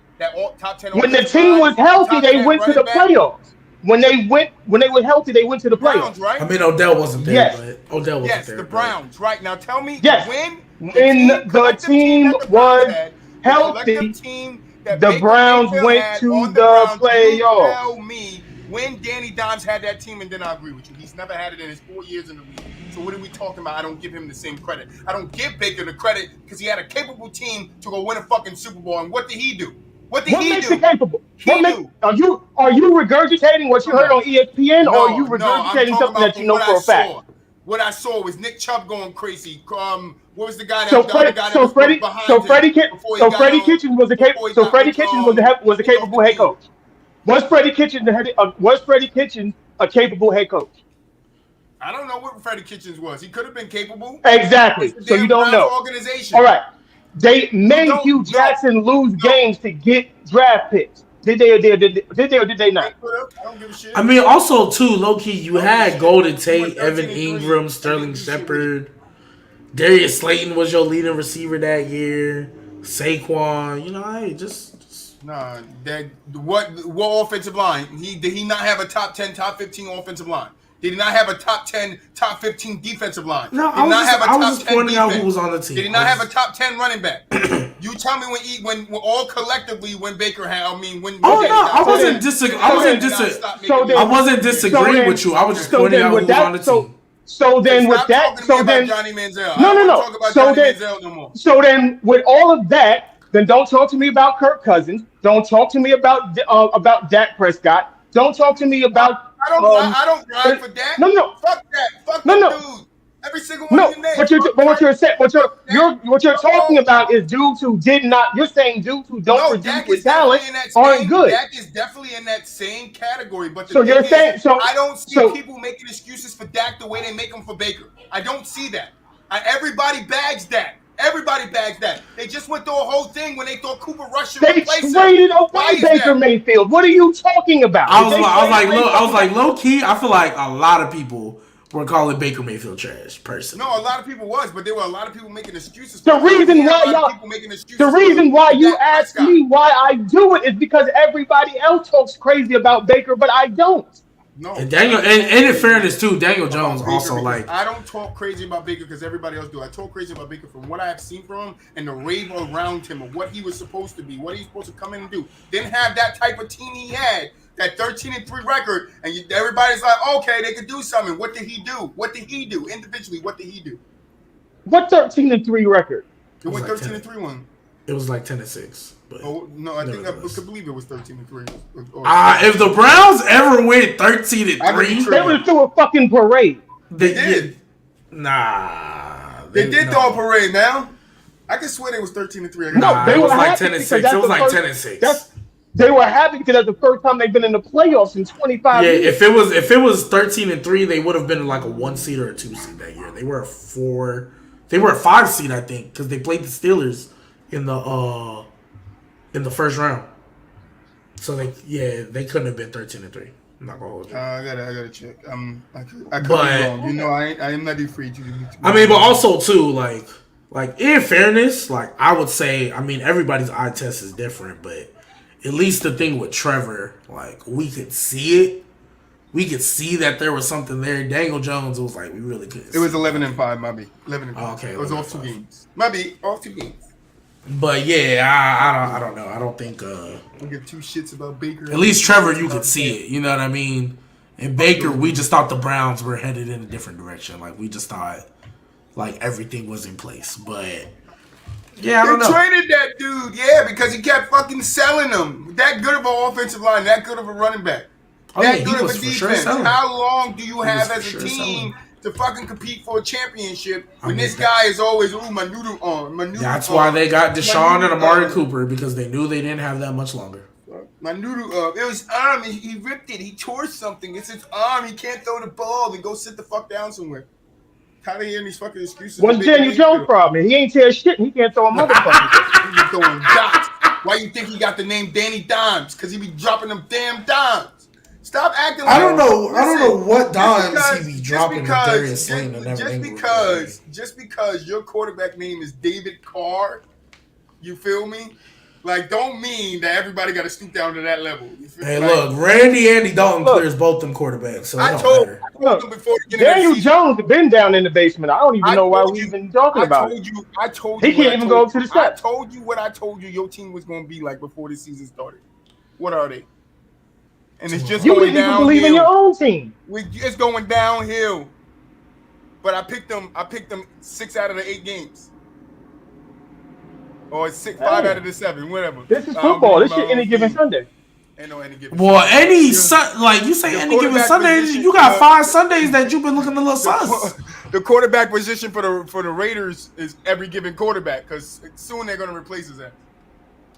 top 10 When the offensive team line, was healthy, top they 10 went to running the back, playoffs. When they were healthy, they went to the Browns, playoffs. right? I mean, Odell wasn't there, Yes. but Odell wasn't Yes, there. the But Browns. Right. Now tell me Yes. when the When team, the collective team team that the Browns was had, the collective healthy, team that the Baker Browns Mayfield went had to on the the Browns, you playoffs. tell me when Danny Dimes had that team, and then I agree with you. He's never had it in his 4 years in the league. So what are we talking about? I don't give him the same credit. I don't give Baker the credit because he had a capable team to go win a fucking Super Bowl. And what did he do? What did What he makes it do? capable? He do. Are you regurgitating what you Come heard on. on ESPN, or are you No, I'm regurgitating talking something about that you from know what I for a fact? saw. What I saw was Nick Chubb going crazy. What was the guy that the other guy that So was behind him before he got Freddie Kitchens was a kicked off the capable head team? coach. Was Freddie Kitchens a capable head coach? I don't know what Freddie Kitchens was. He could have been capable. It's Exactly. the So you damn don't Browns know. organization. All right. They You made don't Hugh know. Jackson lose No, games to get draft picks. Did they or did they they not? could have. I don't give a shit. I mean, also too, low key, you I don't give a had shit. Golden You went Tate, Evan 13-3 Ingram, and didn't Sterling do shit with it. Shepard, Darius Slayton was your leading receiver that year. Saquon, hey, just Nah, what offensive line? Did he not have a top 10, top 15 offensive line? Did he not have a top 10, top 15 defensive line? no. Did he not have a I was top just 10 pointing out who defense? was on the team. Did he not have a top 10 running back? You tell me when all collectively when Baker had. I mean when. Oh Danny no, I Dimes wasn't had- disagreeing. Danny I wasn't Dimes dis. stopped So making then- I me- wasn't disagreeing with you. I was just pointing out who was on the team. So then with Stop that, talking to me about Johnny Manziel. no, I don't no, want to no. talk about So Johnny then, Manziel no more. so then, with all of that, then don't talk to me about Kirk Cousins. Don't talk to me about Dak Prescott. Don't talk to me about. I don't ride for that. No. Fuck that. Fuck No, them no. dudes. Every single one No, of you names. but what you're saying, what you're talking No. about is dudes who did not. You're saying dudes who don't No, produce Dak with is talent definitely in that aren't same. good. Dak is definitely in that same category. But the So thing you're saying is, so. I don't see so people making excuses for Dak the way they make them for Baker. I don't see that. Everybody bags Dak. Everybody bags that. They just went through a whole thing when they thought Cooper Rush should they replace him. traded Why away is Baker that? Mayfield. What are you talking about? I was like low key. I feel like a lot of people were calling Baker Mayfield trash. Personally, No, a lot of people was, but there were a lot of people making excuses. The for it. reason We had why a lot of y'all- people making excuses The reason why for you Dak ask Prescott. me why I do it is because everybody else talks crazy about Baker, but I don't. No, and Daniel, and in fairness too, Daniel Jones Baker also because like. I don't talk crazy about Baker because everybody else do. I talk crazy about Baker from what I have seen from him and the rave around him of what he was supposed to be, what he's supposed to come in and do. Didn't have that type of team he had, that 13-3 record, and everybody's like, okay, they could do something. What did he do? What did he do individually? What did he do? What 13-3 record? It went like 13-3 one. It was like 10-6. But Oh no, I think I nevertheless. could believe it was 13-3. If the Browns ever went 13-3, I really They would throw a fucking parade. They did. Nah, They did throw a parade now. I can swear they was 13-3. Nah, they it were was like happy 10-6. because It that's was the like first- 10-6. They were happy because that's the first time they've been in the playoffs in 25 Yeah, years. if it was 13-3, they would have been like a 1 seed or a 2 seed that year. They were a 4. They were a 5 seed, I think, because they played the Steelers in the first round. So they couldn't have been 13-3. I'm not gonna hold you. I gotta check. I could be But- wrong. You know, I am not afraid you. I mean, but also too, like in fairness, like I would say, I mean, everybody's eye test is different, but at least the thing with Trevor, like we could see it. We could see that there was something there. Daniel Jones was like, we really couldn't. It was 11-5, my B. 11-5. Oh, okay, It was off 2 11-5. games. My B, off 2 games. But yeah, I don't know. I don't think. Don't give 2 shits about Baker. At least Trevor, you could see it. You know what I mean? And Baker, we just thought the Browns were headed in a different direction. Like we just thought, like everything was in place. But yeah, I don't They know. traded that dude, yeah, because he kept fucking selling them. That good of an offensive line, that good of a running back. Oh yeah, that he good of was a for sure defense? selling. How long do you He was have for as a sure team selling. to fucking compete for a championship I when mean, this guy is always, ooh, my noodle on, my noodle that's on, why they got my Deshaun and noodle Amari Cooper because they knew they didn't have that much longer. My noodle up. It was his arm. He ripped it. He tore something. It's his arm. He can't throw the ball. Then go sit the fuck down somewhere. Tired of hearing these fucking excuses. What's Daniel Jones' problem? He ain't tear shit and he can't throw a motherfucking thing. He be throwing dots. Why you think he got the name Danny Dimes? Because he be dropping them damn dimes. Stop acting like I don't know. Listen, I don't know what dimes because- he be dropping to Darius Slayton and just Ingram. because your quarterback name is David Carr, you feel me? Like, don't mean that everybody got to stoop down to that level. You feel Hey, like, look, Andy Dalton clears both them quarterbacks, so it I don't told matter. them before the beginning of the Daniel season. Jones has been down in the basement. I don't even I know why told we you- even talking about it. I told He you. what can't I even told go up to the steps. I told you what I told you your team was going to be like before the season started. What are they? And it's just You going didn't even believe in your downhill. own team. It's going downhill. But I picked them 6 out of the 8 games. Or 5 out of the 7, whatever. This is football. This shit any given team. Sunday. Ain't no any given Well, Sunday. like you say, the any given quarterback Sunday, position, you got 5 Sundays that you've been looking a little sus. The quarterback position for the Raiders is every given quarterback because soon they're going to replace his ass.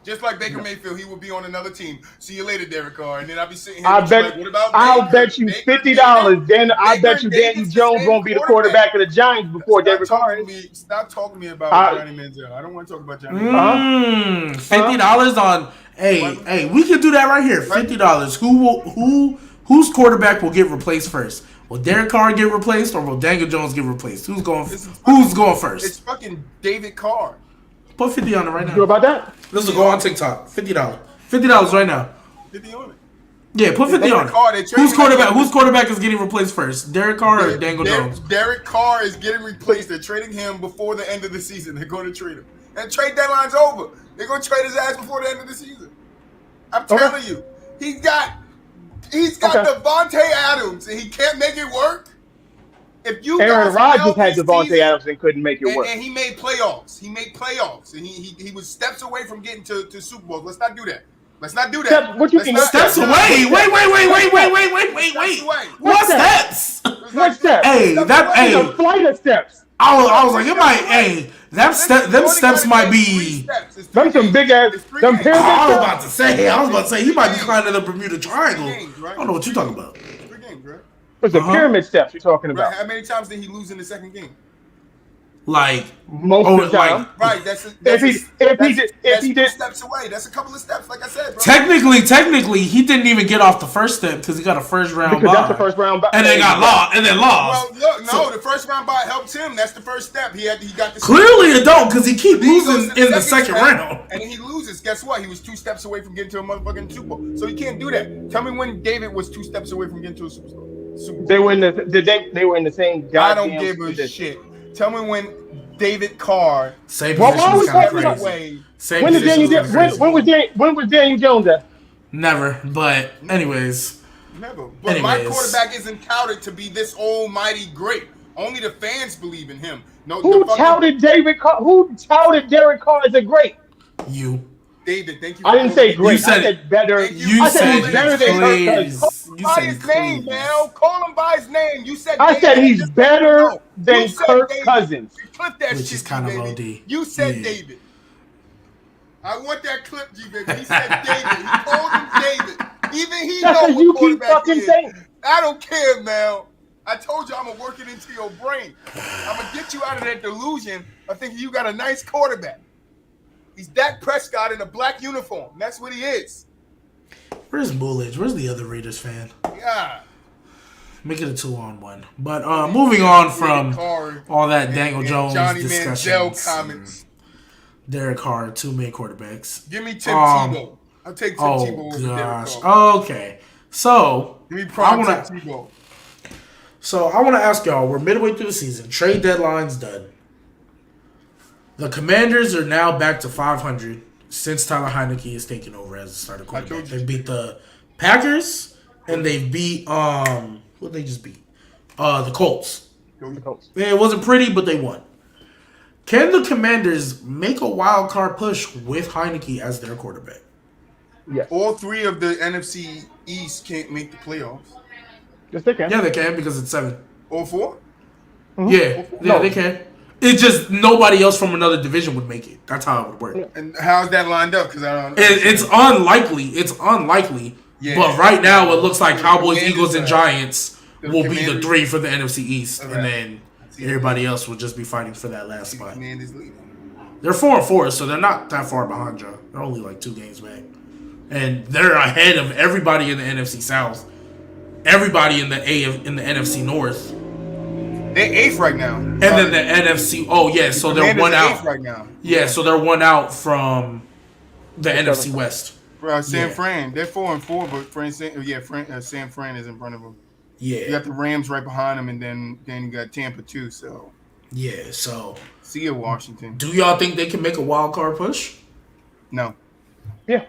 Just like Baker Mayfield, he will be on another team. See you later, Derek Carr. And then I'll be sitting here. Like, what about I'll Baker? bet you $50. Then I bet you Daniel Jones won't be the quarterback of the Giants before David Carr is. Stop talking to me about Johnny Manziel. I don't want to talk about Johnny Manziel. $50 on. Hey, we can do that right here. $50. Whose quarterback will get replaced first? Will Derek Carr get replaced or will Daniel Jones get replaced? Who's going first? It's fucking David Carr. Put 50 on it right now. You know about that? This will go on TikTok. $50. $50 right now. 50 on it. Yeah, put 50 on it. Whose quarterback is getting replaced first? Derek Carr or Daniel Jones? Derek Carr is getting replaced. They're trading him before the end of the season. They're going to trade him. And trade deadline's over. They're going to trade his ass before the end of the season. I'm telling you. He's got Devontae Adams and he can't make it work. If you Aaron Rodgers had Devontae Adams and couldn't make it work. And he made playoffs. And he was steps away from getting to Super Bowl. Let's not do that. What you think? Steps away. Wait. What steps? What steps? Hey, a flight of steps. I was like, it might. Hey, them steps might be. Them some big ass. Them pyramid I steps. was about to say, he might be climbing the Bermuda Triangle. I don't know what you're talking about. 3 games, right? It's the pyramid steps you're talking about. Right. How many times did he lose in the second game? Like most of the time. Right. That's if he did steps away. That's a couple of steps, like I said, bro. Technically, he didn't even get off the first step because he got a first round bye. That's the first round bye. And then lost. Well, look, the first round bye helped him. That's the first step. He got the clearly it don't because he keep losing in the second round. And then he loses. Guess what? He was 2 steps away from getting to a motherfucking Super Bowl. So you can't do that. Tell me when David was 2 steps away from getting to a Super Bowl. They were in the same goddamn I don't give a shit. Tell me when David Carr. Same position was kind of crazy. When was Daniel Jones at? Never. But anyways. Never. But my quarterback isn't touted to be this almighty great. Only the fans believe in him. Who touted Derek Carr as a great? You. David, thank you. I didn't say great. I said better. You said he's better than Kirk Cousins. You said his name, man. Call him by his name. You said. I said he's better than Kirk Cousins. Clip that which shit, is kind of OD. You said David. I want that clip, G baby. He said David. He called him David. Even he knows what you keep quarterback fucking is. saying. I don't care, man. I told you I'm gonna work it into your brain. I'm gonna get you out of that delusion of thinking you got a nice quarterback. He's Dak Prescott in a black uniform. That's what he is. Where's Moolage? Where's the other Raiders fan? Yeah. Make it a 2-on-1. But moving on from all that Daniel Jones Johnny discussion. Manziel comments. Derek Carr, 2 main quarterbacks. Give me Tim Tebow. I'll take Tim Tebow over Derek Carr. Okay. So give me prime Tim Tebow. So I want to ask y'all, we're midway through the season. Trade deadline's done. The Commanders are now back to 500 since Tyler Heineke has taken over as the starter quarterback. They beat the Packers and they beat what they just beat? The Colts. Yeah, it wasn't pretty, but they won. Can the Commanders make a wild card push with Heineke as their quarterback? Yes. All three of the NFC East can't make the playoffs. Yes, they can. Yeah, they can because it's 7. All four? Yeah, All four? yeah, they No. can. It's just nobody else from another division would make it. That's how it would work. And how's that lined up? Because I don't. It's unlikely. It's unlikely. Yeah. But right now, it looks like The Cowboys, Commanders Eagles, and are- Giants the will be the Commanders- 3 for the NFC East, Okay. and then See, everybody else will just be fighting for that last the spot. Commanders leading. They're 4-4, so they're not that far behind you. They're only like 2 games back, and they're ahead of everybody in the NFC South, everybody in the NFC North, They're 8th right now. and then the NFC. Oh yeah, so they're Commanders one are out. 8th right now. Yeah, so they're one out from the NFC West. San Yeah. Fran, they're 4-4, but San Fran is in front of them. You Yeah, got the Rams right behind them, and then you got Tampa too. So yeah. So, see you, Washington. do y'all think they can make a wild card push No, Yeah.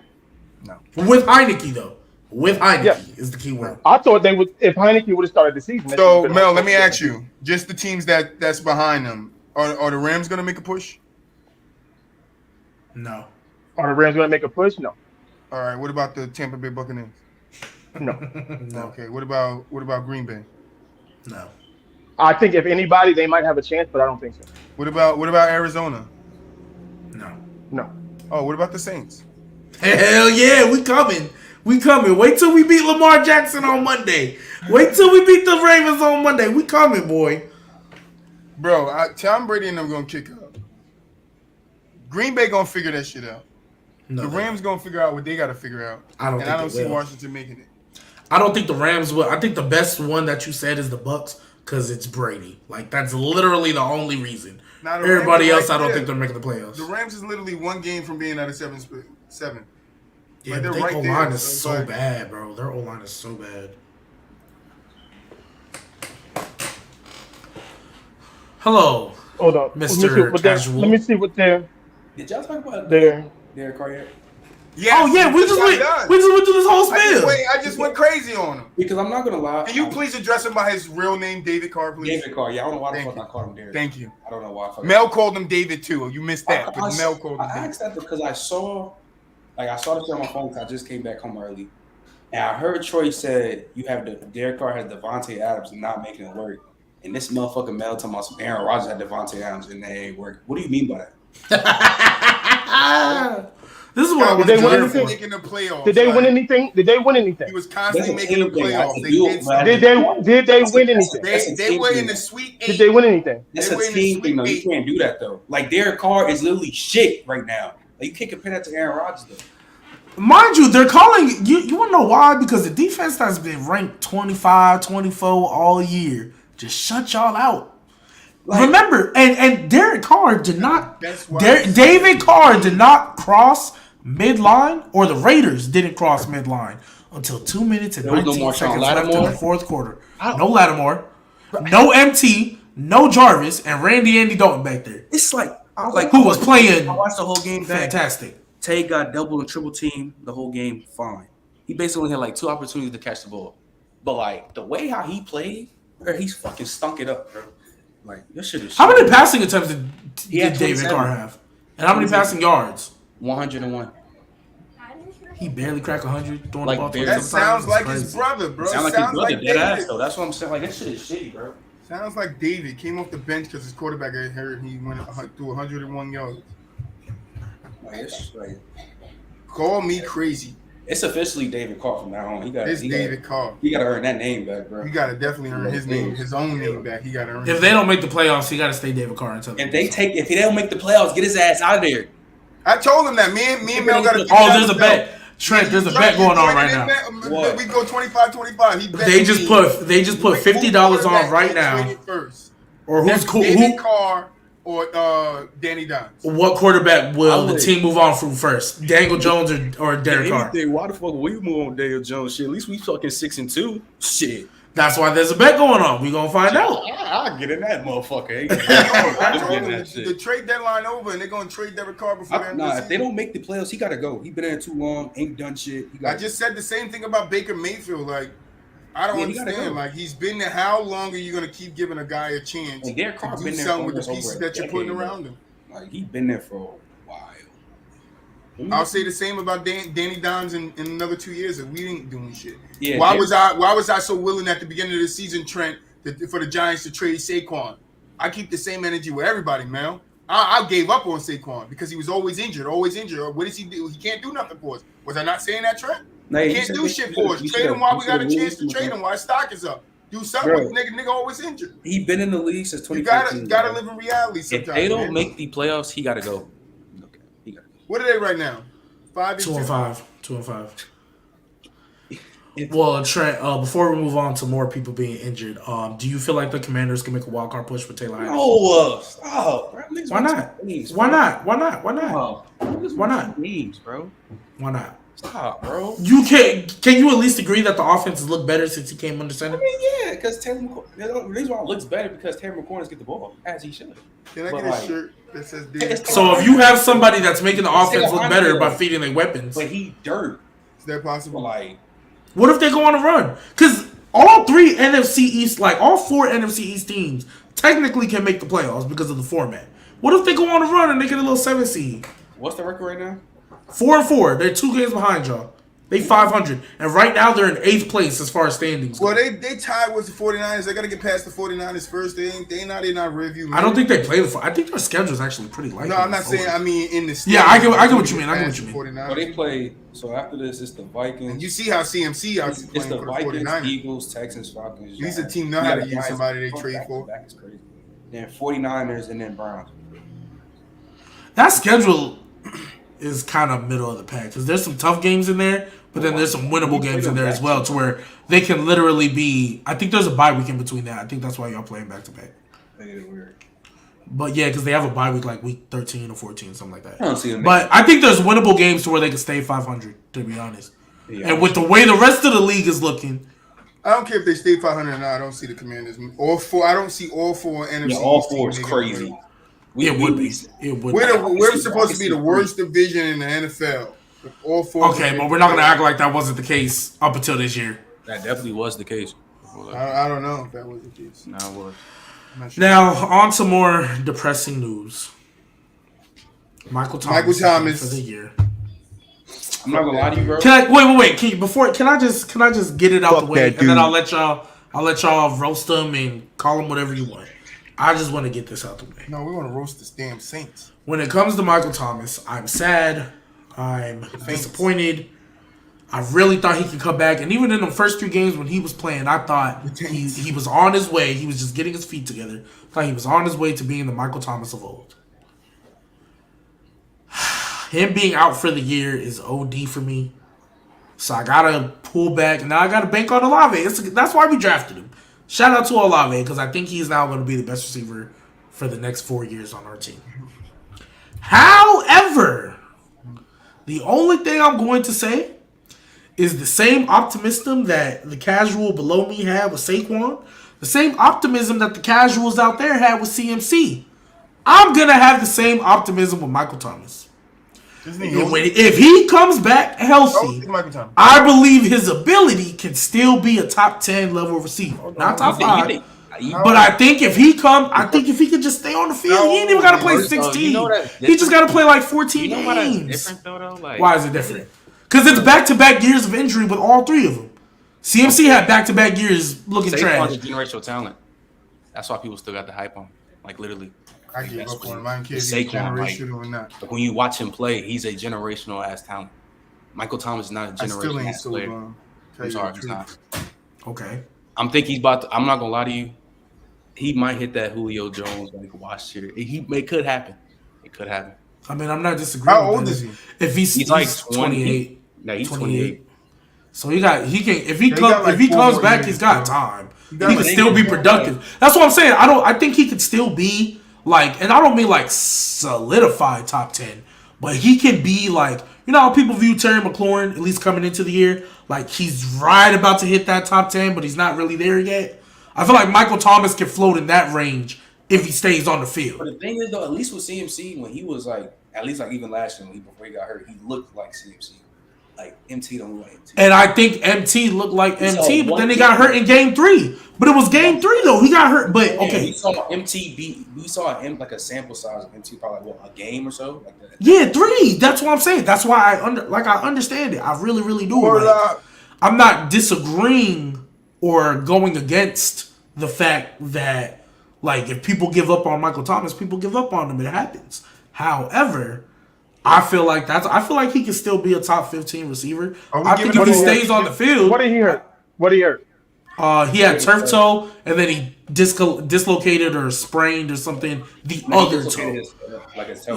with Heineke though? With Heineke Yeah. is the key word. I thought they would. If Heineke would have started the season. that So should've been Mel, like- let me ask you: just the teams that's behind them, are the Rams going to make a push? No, Are the Rams going to make a push? No. All right. What about the Tampa Bay Buccaneers? No. no, Okay. What about Green Bay? no. I think if anybody, they might have a chance, but I don't think so. What about Arizona? No. No. Oh, what about the Saints? Hell yeah, we coming. We coming. Wait till we beat Lamar Jackson on Monday. Wait till we beat the Ravens on Monday. We coming, boy. Bro, Tom Brady and them going to kick up. Green Bay going to figure that shit out. No, The Rams going to figure out what they got to figure out. I don't and think I don't they see will. Washington making it. I don't think the Rams will. I think the best one that you said is the Bucks because it's Brady. Like that's literally the only reason. Now, the Rams Everybody are else, right I don't there. think they're making the playoffs. The Rams is literally one game from being out of seven. Yeah, Like, they're their right O there. line is It's so like- bad, bro. Their O line is so bad. Hello, Hold on. Mr. Casual. Let me see what they're. Did y'all talk about They're Derek Carr yet? Yes, Oh yeah, we just went. We just went through this whole spiel. I just went crazy on him. Because I'm not gonna lie. Can you please address him by his real name, David Carr, please? David Carr? Yeah, I don't know why the Thank fuck you. I called him Derek. Thank you. I don't know why. Mel called him David too. You missed that, but Mel called him I David. asked that because I saw the shit on my phone because I just came back home early, and I heard Troy said you have Derek Carr has Devontae Adams not making it work, and this motherfucking Mel talking about some Aaron Rodgers had Devontae Adams and they ain't work. What do you mean by that? This is what I He was Did they was win doing constantly anything? making the playoffs. Did they win like, anything? Did they win anything? He was constantly That's a making the team thing. playoffs. That's a They dual, did man. something. Did they win anything? That's a They team were thing. in the Sweet Did 8. they win anything? That's They a were in the team thing, though. You Sweet can't do that though. Like Derek Carr is literally shit right now. Like you can't compare that to Aaron Rodgers though. Mind you, they're calling you. You want to know why? Because the defense has been ranked 25, 24 all year. Just shut y'all out. Like- Remember, and Derek Carr did not. That's why- David Carr did not cross midline, or the Raiders didn't cross midline until 2 minutes and There was no 19 more Sean seconds left in Lattimore? the fourth quarter. No Lattimore, no MT, no Jarvis, and Randy Andy Dalton back there, It's like who was playing I watched the whole game back. fantastic. Tay got double and triple team the whole game. Fine. He basically only had like 2 opportunities to catch the ball, but like the way how he played, bro, he's fucking stunk it up, bro. Like this shit is. How many passing attempts He had did David 27. Carr have? And how many passing yards? 101? He barely cracked 100 throwing Like, the ball. barely. That 27 sounds times. like It's his crazy. brother, bro. Sound like his brother, dead ass David. though. That's what I'm saying. Like that shit is shitty, bro. Sounds like David came off the bench because his quarterback got hurt. He went through 101 yards. Like it's like Call me crazy. it's officially David Carr from now on. He got It's David Carr. He got to earn that name back, bro. You gotta definitely earn his name, his own name back. He gotta earn. If they don't make the playoffs, he got to stay David Carr until. If they don't make the playoffs, get his ass out of there. I told him that. Me and Mel got to. Oh, there's a bet. Trent, there's a bet going on right now. What? We go 25-25. He bet They just me. put $50 on right now. First. Or who's cool? David Who? Carr or Danny Dimes. What quarterback will I the would- team move on from first? Daniel Jones or Derek Carr? Why the fuck we move on Daniel Jones? Shit, at least we fucking 6-2. Shit. That's why there's a bet going on. We gonna find out. I'll get in that motherfucker. I I'm told getting him that the shit. trade deadline over and they're gonna trade Derek Carr before the end of Nah, the if they season. don't make the playoffs, he gotta go. He been in there too long, ain't done shit. He I got just said the same thing about Baker Mayfield. Like, I don't Yeah, he gotta understand. go. Like, he's been there. How long are you gonna keep giving a guy a chance And Derek to Carr do been there something for with the over pieces a that you're putting decade, around him? like he been there for a while. I'll say the same about Danny Dimes in another 2 years if we ain't doing shit. Yeah, Why was I so willing at the beginning of the season, Trent, for the Giants to trade Saquon? I keep the same energy with everybody, man. I gave up on Saquon because he was always injured. What does he do? He can't do nothing for us. Was I not saying that, Trent? No, He can't do shit for us. Trade him while we got a chance to trade him while his stock is up. Do something with nigga always injured. He been in the league since 2015. You gotta live in reality sometimes. If they don't man. make the playoffs, he gotta go. Okay, he gotta go. What are they right now? 5-2. 2-5. Well, Trent, before we move on to more people being injured, do you feel like the Commanders can make a wild card push for Taylor Heinicke? No, stop. Why not? Why not? Why not? Why not? Why not? Teams, bro. Why not? Stop, bro. You can you at least agree that the offense has looked better since he came under I center? mean, yeah, because Taylor McCorn. The reason why it looks better because Taylor McCorn get the ball as he should. Can I But, get a like, shirt that says Danny? So if you have somebody that's making the offense look better Heinicke, by feeding their weapons, But he dirt. Is that possible? But like, what if they go on a run? Because all three NFC East, like all four NFC East teams, technically can make the playoffs because of the format. What if they go on a run and they get a little 7 seed? what's the record right now? 4-4. They're 2 games behind y'all. They 500, and right now they're in 8th place as far as standings. Well, they tied with the 49ers. They got to get past the 49ers first. They not in our review. I don't think they play the. I think their schedule is actually pretty light. No, I'm not saying. I mean, in the Yeah, I get what you mean. I get what you mean. 49ers. Well, they play. So after this, it's the Vikings. And you see how CMC out It's playing the for the Vikings, 49ers. Eagles, Texans, Falcons. These are Giants. team know how to the use Giants. somebody they trade for. That is crazy. Then 49ers and then Browns. That schedule is kind of middle of the pack because there's some tough games in there, but then there's some winnable games in there as well, to where they can literally be. I think there's a bye week in between that. I think that's why y'all playing back to back. Weird. But yeah, because they have a bye week like week 13 or 14, something like that. I don't see them. But I think there's winnable games to where they can stay 500. To be honest, and with the way the rest of the league is looking, I don't care if they stay 500 or not. I don't see the Commanders. All four. I don't see all four NFC. all East four is teams crazy. making it would be. It would. We're supposed to be the worst division in the NFL. All four. Okay, but we're not gonna act like that wasn't the case up until this year. That definitely was the case. I don't know if that was the case. No, it was. I'm not sure. Now on to more depressing news. Michael Thomas for the year. I'm not gonna lie to you, bro. Can I wait? Can I just get it out Fuck the way, that and then dude. I'll let y'all roast them and call them whatever you want. I just want to get this out the way. No, we want to roast this damn Saints. When it comes to Michael Thomas, I'm sad. I'm disappointed. I really thought he could come back, and even in the first 3 games when he was playing, I thought he was on his way. He was just getting his feet together. I thought he was on his way to being the Michael Thomas of old. Him being out for the year is OD for me. So I gotta pull back, and now I gotta bank on Olave. That's why we drafted him. Shout out to Olave, because I think he's now going to be the best receiver for the next 4 years on our team. However, the only thing I'm going to say is the same optimism that the casual below me had with Saquon, the same optimism that the casuals out there had with CMC. I'm going to have the same optimism with Michael Thomas. If he comes back healthy, I believe his ability can still be a top 10 level receiver. Not top 5. But I think if he could just stay on the field, he ain't even got to play 16. He just got to play like 14 games. Different though, like, why is it different? Because it's back-to-back years of injury with all 3 of them. CMC had back-to-back years looking trash. Saquon's a generational talent. That's why people still got the hype on him. Like, literally. I give up on him. I don't care if he's Saquon, generational or not. Like, when you watch him play, he's a generational ass talent. Michael Thomas is not a I still generational ain't ass sold player. on him. I'm sorry, he's not. Okay. I'm not gonna lie to you. He might hit that Julio Jones like watch here. It could happen. It could happen. I mean, I'm not disagreeing. How old is he? If he's like 28. Yeah, he's 28. So if he like comes 4 back, years, he's got bro. time. He got can like still be 4 productive. That's what I'm saying. I think he could still be like, and I don't mean like solidified top 10, but he can be like, you know how people view Terry McLaurin, at least coming into the year, like he's right about to hit that top 10, but he's not really there yet. I feel like Michael Thomas can float in that range if he stays on the field. But the thing is, though, at least with CMC, when he was like, at least like even last year before he got hurt, he looked like CMC. Like MT don't look like MT. And I think MT looked like MT, but then he got hurt in game 3. But it was game 3 though. He got hurt. But We okay, saw MTB. We saw like a sample size of MT, probably like, what, a game or so, like that. yeah, 3. That's what I'm saying. That's why I understand it. I really, really do. Or, Like, I'm not disagreeing or going against the fact that, like, if people give up on Michael Thomas, people give up on him. It happens. However, I feel like he can still be a top 15 receiver. Are we I think giving if he him a- stays on the field, What did he hurt? he had turf toe and then he dislocated or sprained or something the other toe, Like his toe.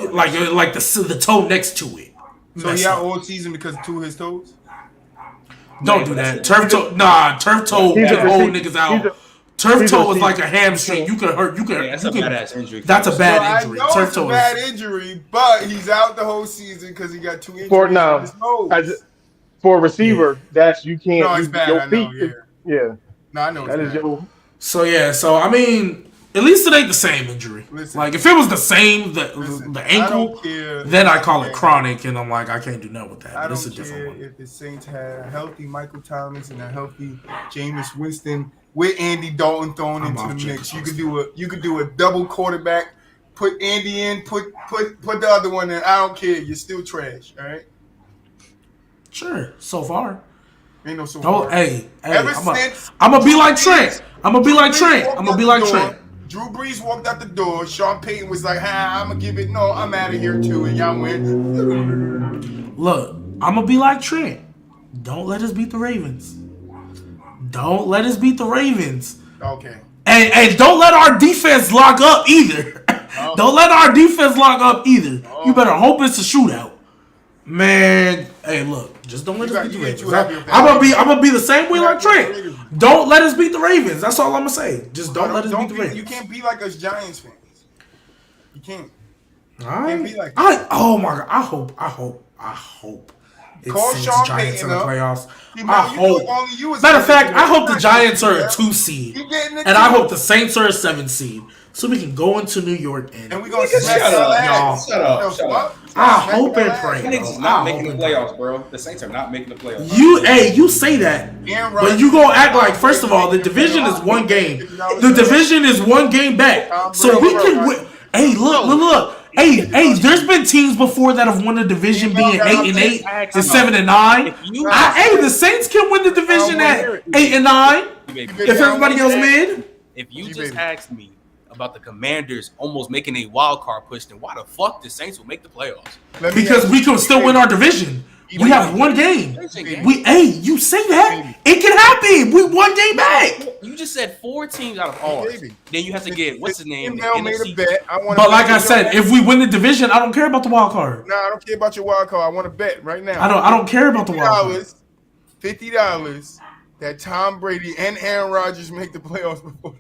like the toe next to it. So he out all season because of 2 of his toes? Don't do that. Turf toe, nah. Turf toe He's a can hold receiver. niggas out. He's Turf he's a toe is receiver. like a hamstring. You could hurt. That's a badass injury. That's a So bad injury. I know Turf it's a toe bad is. injury, but he's out the whole season because he got 2 injuries For on now, his toes. for a receiver, that's you can't. No, it's bad. Your I know, feet, yeah, No, I know it's that is bad. your. So yeah. So I mean, at least it ain't the same injury. Listen. Like if it was the same, Listen, the I ankle, don't care. then I call it chronic, and I'm like, I can't do nothing with that. I But it's a don't different care one. if the Saints had a healthy Michael Thomas and a healthy Jameis Winston with Andy Dalton thrown I'm into off the mix. Jameis You could do a double quarterback, put Andy in, put the other one in. I don't care. You're still trash. All right. Sure. So far. Ain't no so Oh, far. hey, Ever I'm since gonna be like Drew Trent. Brees- I'm gonna be like Drew Brees Trent. walked I'm gonna out be the like door, Trent. Drew Brees walked out the door. Sean Payton was like, I'm gonna give it. No, I'm out of here too, and y'all win. Look, I'm gonna be like Trent. Don't let us beat the Ravens. Don't let us beat the Ravens. Okay. And don't let our defense lock up either. Don't let our defense lock up either. You better hope it's a shootout. Man, hey, look, just don't let You us got- beat the you get Ravens. too happy with that. I'm gonna be the same way You like happy with the Trent. Ravens. Don't let us beat the Ravens. That's all I'm gonna say. Just don't let us beat the Ravens. You can't be like us Giants fans. You can't. Alright. be like Oh my god. I hope. It's Call Saints Sean Giants in Payton the up. playoffs. See, I man, you know hope. only you is Matter of fact, I hope the not Giants are a getting 2 seed. You getting it And I too. hope the Saints are a 7 seed. So we can go into New York And we gonna Nigga, smack shut y'all up, ass. y'all. Shut up, No, shut what? up. I Smack hope y'all and ass. pray. Phoenix is I not hope making the and pray. playoffs, bro. The Saints are not making the playoffs. You say that, Aaron but Rodgers- you gonna act like, first of all, the division is one game. The division is one game back, so we can win. Hey, look. Hey, there's been teams before that have won the division being 8-8 and 7-9. Hey, the Saints can win the division at 8-9 if everybody else mid. If you just baby. asked me about the Commanders almost making a wild card push, then why the fuck the Saints will make the playoffs? Let me Because ask we you, can still win our division. We have one game. You say that it can happen. We one game back. You just said 4 teams out of ours. Baby. Then you have to get what's his name? The Mel made a NFC. bet. I want. But like I said, if we win the division, I don't care about the wild card. I don't care about your wild card. I want to bet right now. I don't care about the wild card. $50 that Tom Brady and Aaron Rodgers make the playoffs before.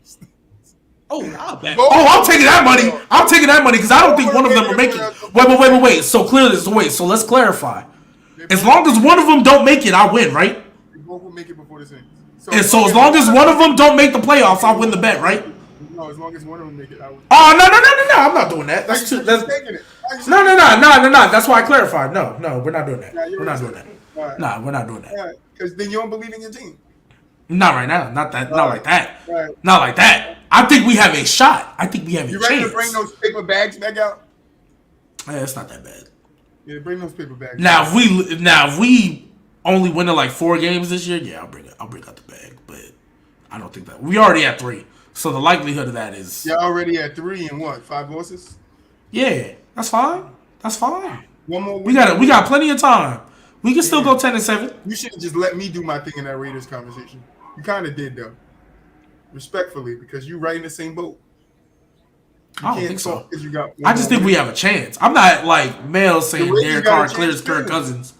Oh, I'll bet. Both- Oh, I'm taking that money. I'm taking that money because I don't think one of them will make it. Wait. So clearly, so let's clarify. As long as one of them don't make it, I win, right? They both will make it before the Saints. And so as long as one of them don't make the playoffs, I win the bet, right? No, as long as one of them make it, I will. Oh no! I'm not doing that. That's too. That's taking it. no. That's why I clarified. No, we're not doing that. We're not doing that. Nah, we're not doing that. Because then you don't believe in your team. Not right now. Not that. Not like that. Right. Not like that. I think we have a shot. I think we have a You ready chance. to bring those paper bags back out? It's not that bad. Yeah, bring those paper bags. Now if we only win like 4 games this year, yeah, I'll bring out the bag. But I don't think that we already at 3, so the likelihood of that is You're already at 3 and what? 5 losses. yeah, that's fine. That's fine. One more. We got plenty of time. We can still go 10-7. You should have just let me do my thing in that Raiders conversation. You kind of did though, respectfully, because you right in the same boat. You I don't can't think so. talk 'cause you got one I just more think we week. have a chance. I'm not like Mel saying The Raiders Derek got a Carr chance clears too. Kirk Cousins.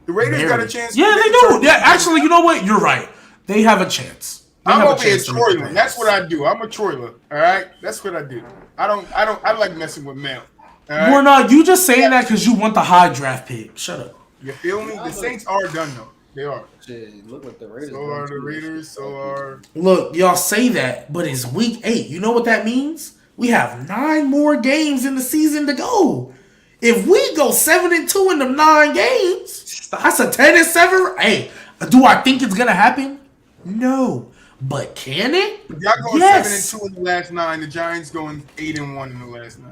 The Raiders got a Barely. chance. Yeah, to they make do. the Yeah, turn. actually, you know what? You're right. They have a chance. They I'm have a over here chance to make the Troyland. That's playoffs. what I do. I'm a Troyler. All right, that's what I do. I like messing with Mel. All right? We're not. You just saying that because you want the high draft pick. Shut up. You feel me? The Saints are done though. They are. Shit, look like the Raiders. So are the Raiders. So are. Look, y'all say that, but it's week 8. You know what that means? We have 9 more games in the season to go. If we go 7-2 in them 9 games, that's a 10-7. Hey, do I think it's gonna happen? No, But can it? Y'all going Yes. 7-2 in the last 9. The Giants going 8-1 in the last 9.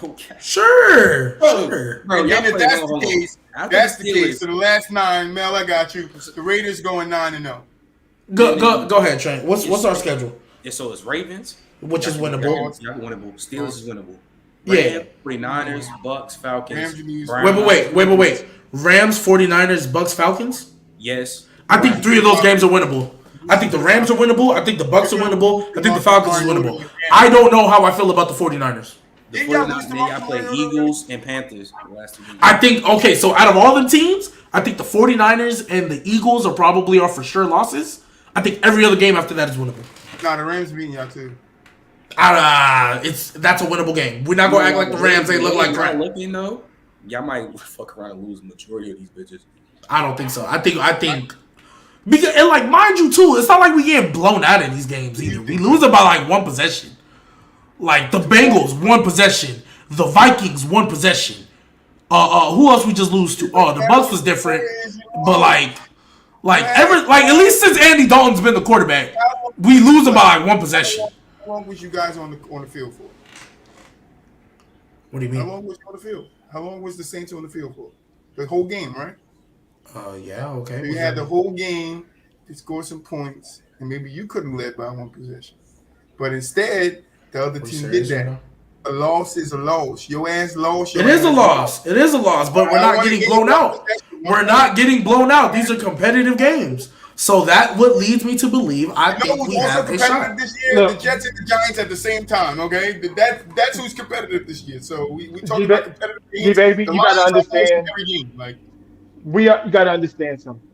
Okay. Sure. Bro, Sure. bro, And y'all then if play that's hold the on, hold on. case, After that's the the case. Steelers, So the last 9, Mel, I got you. The Raiders going 9-0. Go ahead, Trent. What's our schedule? Yeah, so it's Ravens, Which is y'all can winnable. Ravens, y'all can winnable. Steelers is winnable. Yeah. Rams, 49ers, Bucks, Falcons, Rams, you lose. Browns. Wait. Rams, 49ers, Bucks, Falcons? Yes. I think Browns. 3 of those games are winnable. I think the Rams are winnable. I think the Bucks are winnable. I think the Falcons is winnable. I don't know how I feel about the 49ers. The Didn't y'all 49ers, lose to then y'all play Mariota? Eagles and Panthers the last 2 games. I think, okay, so out of all the teams, I think the 49ers and the Eagles are probably our for sure losses. I think every other game after that is winnable. Nah, the Rams beating y'all too. That's a winnable game. We're not gonna act like the Rams ain't look like y'all crap. looking though, y'all might fuck around and lose the majority of these bitches. I don't think so. I think because, and like, mind you too, it's not like we getting blown out in these games either. We lose it by like 1 possession. Like the Bengals 1 possession, the Vikings 1 possession. Who else we just lose to? Oh, the Bucks was different, but like at least since Andy Dalton's been the quarterback, we lose it by like 1 possession. How long was you guys on the field for? What do you How mean? long was you on the field? How long was the Saints on the field for? The whole game, right? Yeah, okay. So you had the whole game to score some points, and maybe you could have led by 1 possession. But instead, the other team did that. A loss is a loss. Your ass lost. It is a loss. It is a loss, but we're not getting blown out. We're not getting blown out. These are competitive games. So that what leads me to believe I You know think who's we also have a competitive shot. this year? Look. The Jets and the Giants at the same time, okay? That's who's competitive this year. So we talking about competitive games. Baby, The you gotta Lions are understand. every game. Like, You gotta understand something.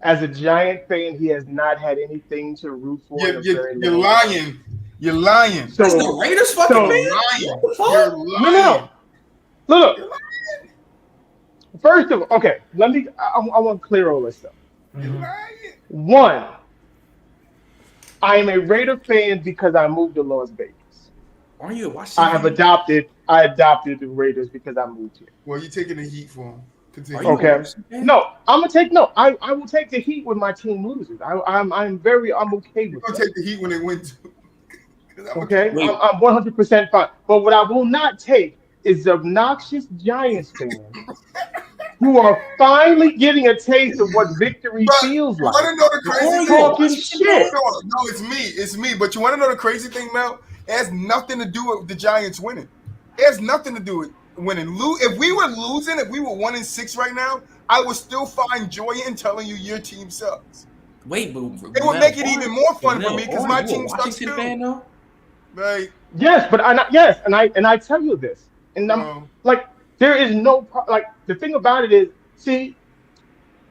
As a Giant fan, he has not had anything to root for. you're lying. You're lying. So, That's the Raiders fucking so- man. lying. What the fuck? You're lying. No. Look. You're lying. First of all, okay, I want to clear all this stuff. You're lying. One, I am a Raider fan because I moved to Las Vegas. Aren't you a Washington? I adopted the Raiders because I moved here. Well, you're taking the heat for him. Continue. Are you Okay. a Washington fan? No, I will take the heat when my team loses. I'm okay You're with gonna that. take the heat when they win too. Okay, Wait. I'm 100% fine. But what I will not take is obnoxious Giants fans who are finally getting a taste of what victory But feels you like. want to know the crazy thing? Talking shit. No, it's me. But you want to know the crazy thing, Mel? It has nothing to do with the Giants winning. It has nothing to do with winning. If we were losing, if we were 1-6 right now, I would still find joy in telling you your team sucks. Wait, but It would make it even more fun for me because my team sucks Washington too. fan though. Like, Yes, but and I tell you this, and I'm like, there is no like the thing about it is, see,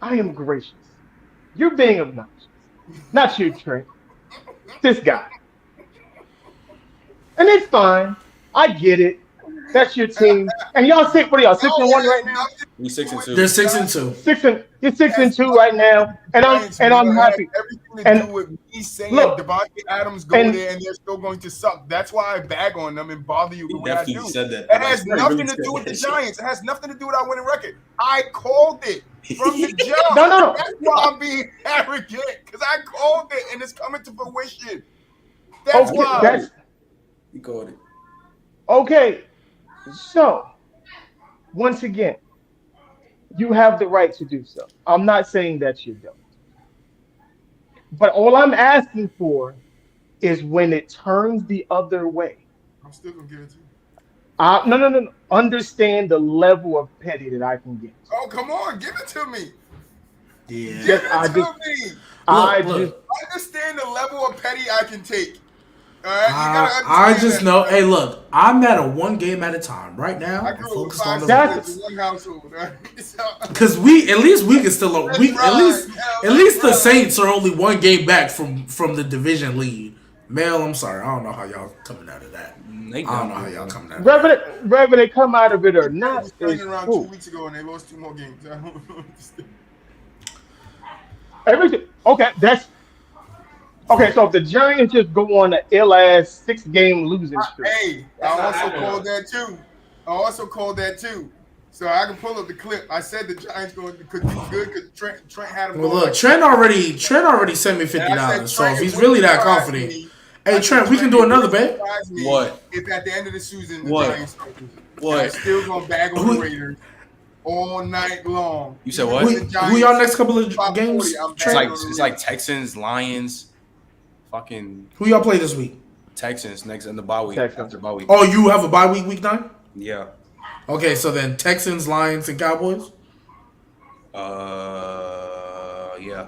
I am gracious. You're being obnoxious, not you, Trent. This guy, and it's fine. I get it. That's your team, and y'all what are y'all 6-1 right now? We 6-2. They're 6-2. You're 6-2 right now, and I'm happy. Everything to do with me saying Devontae Adams go there and they're still going to suck. That's why I bag on them and bother you the way I do. Definitely said that. It has nothing to do with the Giants. It has nothing to do with our winning record. I called it from the jump. No. That's why I'm being arrogant because I called it and it's coming to fruition. That's why. You called it. Okay. So, once again, you have the right to do so. I'm not saying that you don't. But all I'm asking for is when it turns the other way. I'm still going to give it to you. No. Understand the level of petty that I can get. Oh, come on. Give it to me. Yeah. Give it to me. Look. Understand the level of petty I can take. All right, I just know. Hey, look, I'm at a 1 game at a time right now. I I'm grew up focused on the That's- one household. because at least we can still at least the Saints are only 1 game back from the division lead. Mel, I'm sorry, I don't know how y'all coming out of that. I don't know how y'all coming out of that. Whether they come out of it or I not, was turning around cool. 2 weeks ago and they lost 2 more games. I don't understand. Everything. Okay, okay. So if the Giants just go on an ill-ass 6-game losing streak. Hey, I also called that too. So I can pull up the clip. I said the Giants could do good because Trent had them. Well, going look, like, Trent already sent me and I said, $50. So Trent, if it he's wouldn't really that surprise confident, me. hey I said, Trent, we can do it another wouldn't bet. surprise me What? if at the end of the season the What? Giants don't lose. What? And I'm still gonna bag on Who- the Raiders all night long. You said Even what? when Who, the Giants who y'all next couple of top games? 40, I'm It's bagging like on the it's like Raiders. Texans, Lions, fucking Who y'all play this week? Texans next in the bye week. Texans. After bye week. Oh, you have a bye week, week 9? Yeah. Okay, so then Texans, Lions, and Cowboys. Yeah.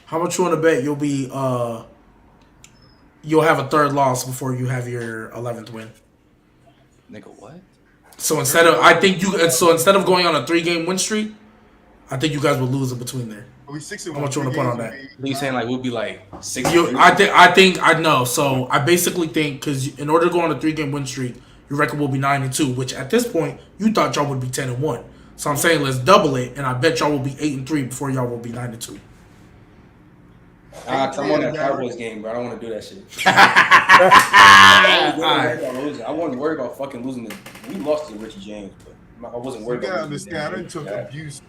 How much you want to bet you'll have a third loss before you have your 11th win? Nigga, what? So instead of going on a 3-game win streak, I think you guys will lose in between there. Are we 6-1? How much you wanna put on that? What are you saying? Like we'll be like 6. I know. So I basically think because in order to go on a 3-game win streak, your record will be 9-2, which at this point you thought y'all would be 10-1. So I'm saying let's double it, and I bet y'all will be 8-3 before y'all will be 9-2. I'm on that Cowboys game, bro. I don't want to do that shit. I wasn't worried about fucking losing. We lost to Richie James, but I wasn't You worried gotta about understand, I done losing. took abuse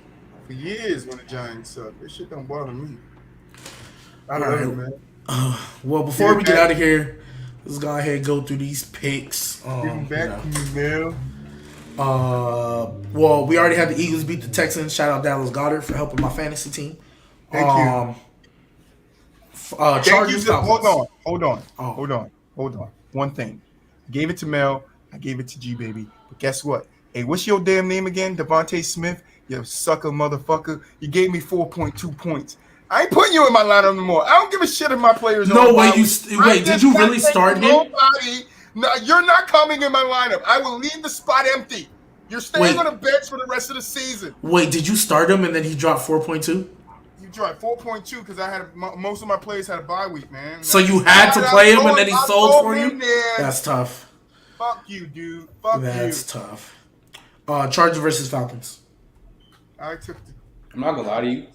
for years when the Giants suck. This shit don't bother me. I All love right. it, man. Well, before Give we it get back. out of here, let's go ahead and go through these picks. Give them back to me, Mel. Well, we already had the Eagles beat the Texans. Shout out Dallas Goedert for helping my fantasy team. Thank you. Thank you. Chargers, Falcons. Hold on. Oh. Hold on. One thing. I gave it to Mel. I gave it to G Baby. But guess what? Hey, what's your damn name again? Devontae Smith? You sucker motherfucker. You gave me 4.2 points. I ain't putting you in my lineup no more. I don't give a shit if my players No on way. bye week. I Did just you not really taking start him? nobody. No, you're not coming in my lineup. I will leave the spot empty. You're staying Wait. on the bench for the rest of the season. Wait, did you start him and then he dropped 4.2? You dropped 4.2 because I had most of my players had a bye week, man. So you had to play him and then he sold for you? That's That's tough. fuck you, dude. Fuck That's you. tough. Chargers versus Falcons. I took the. I'm not gonna lie to you.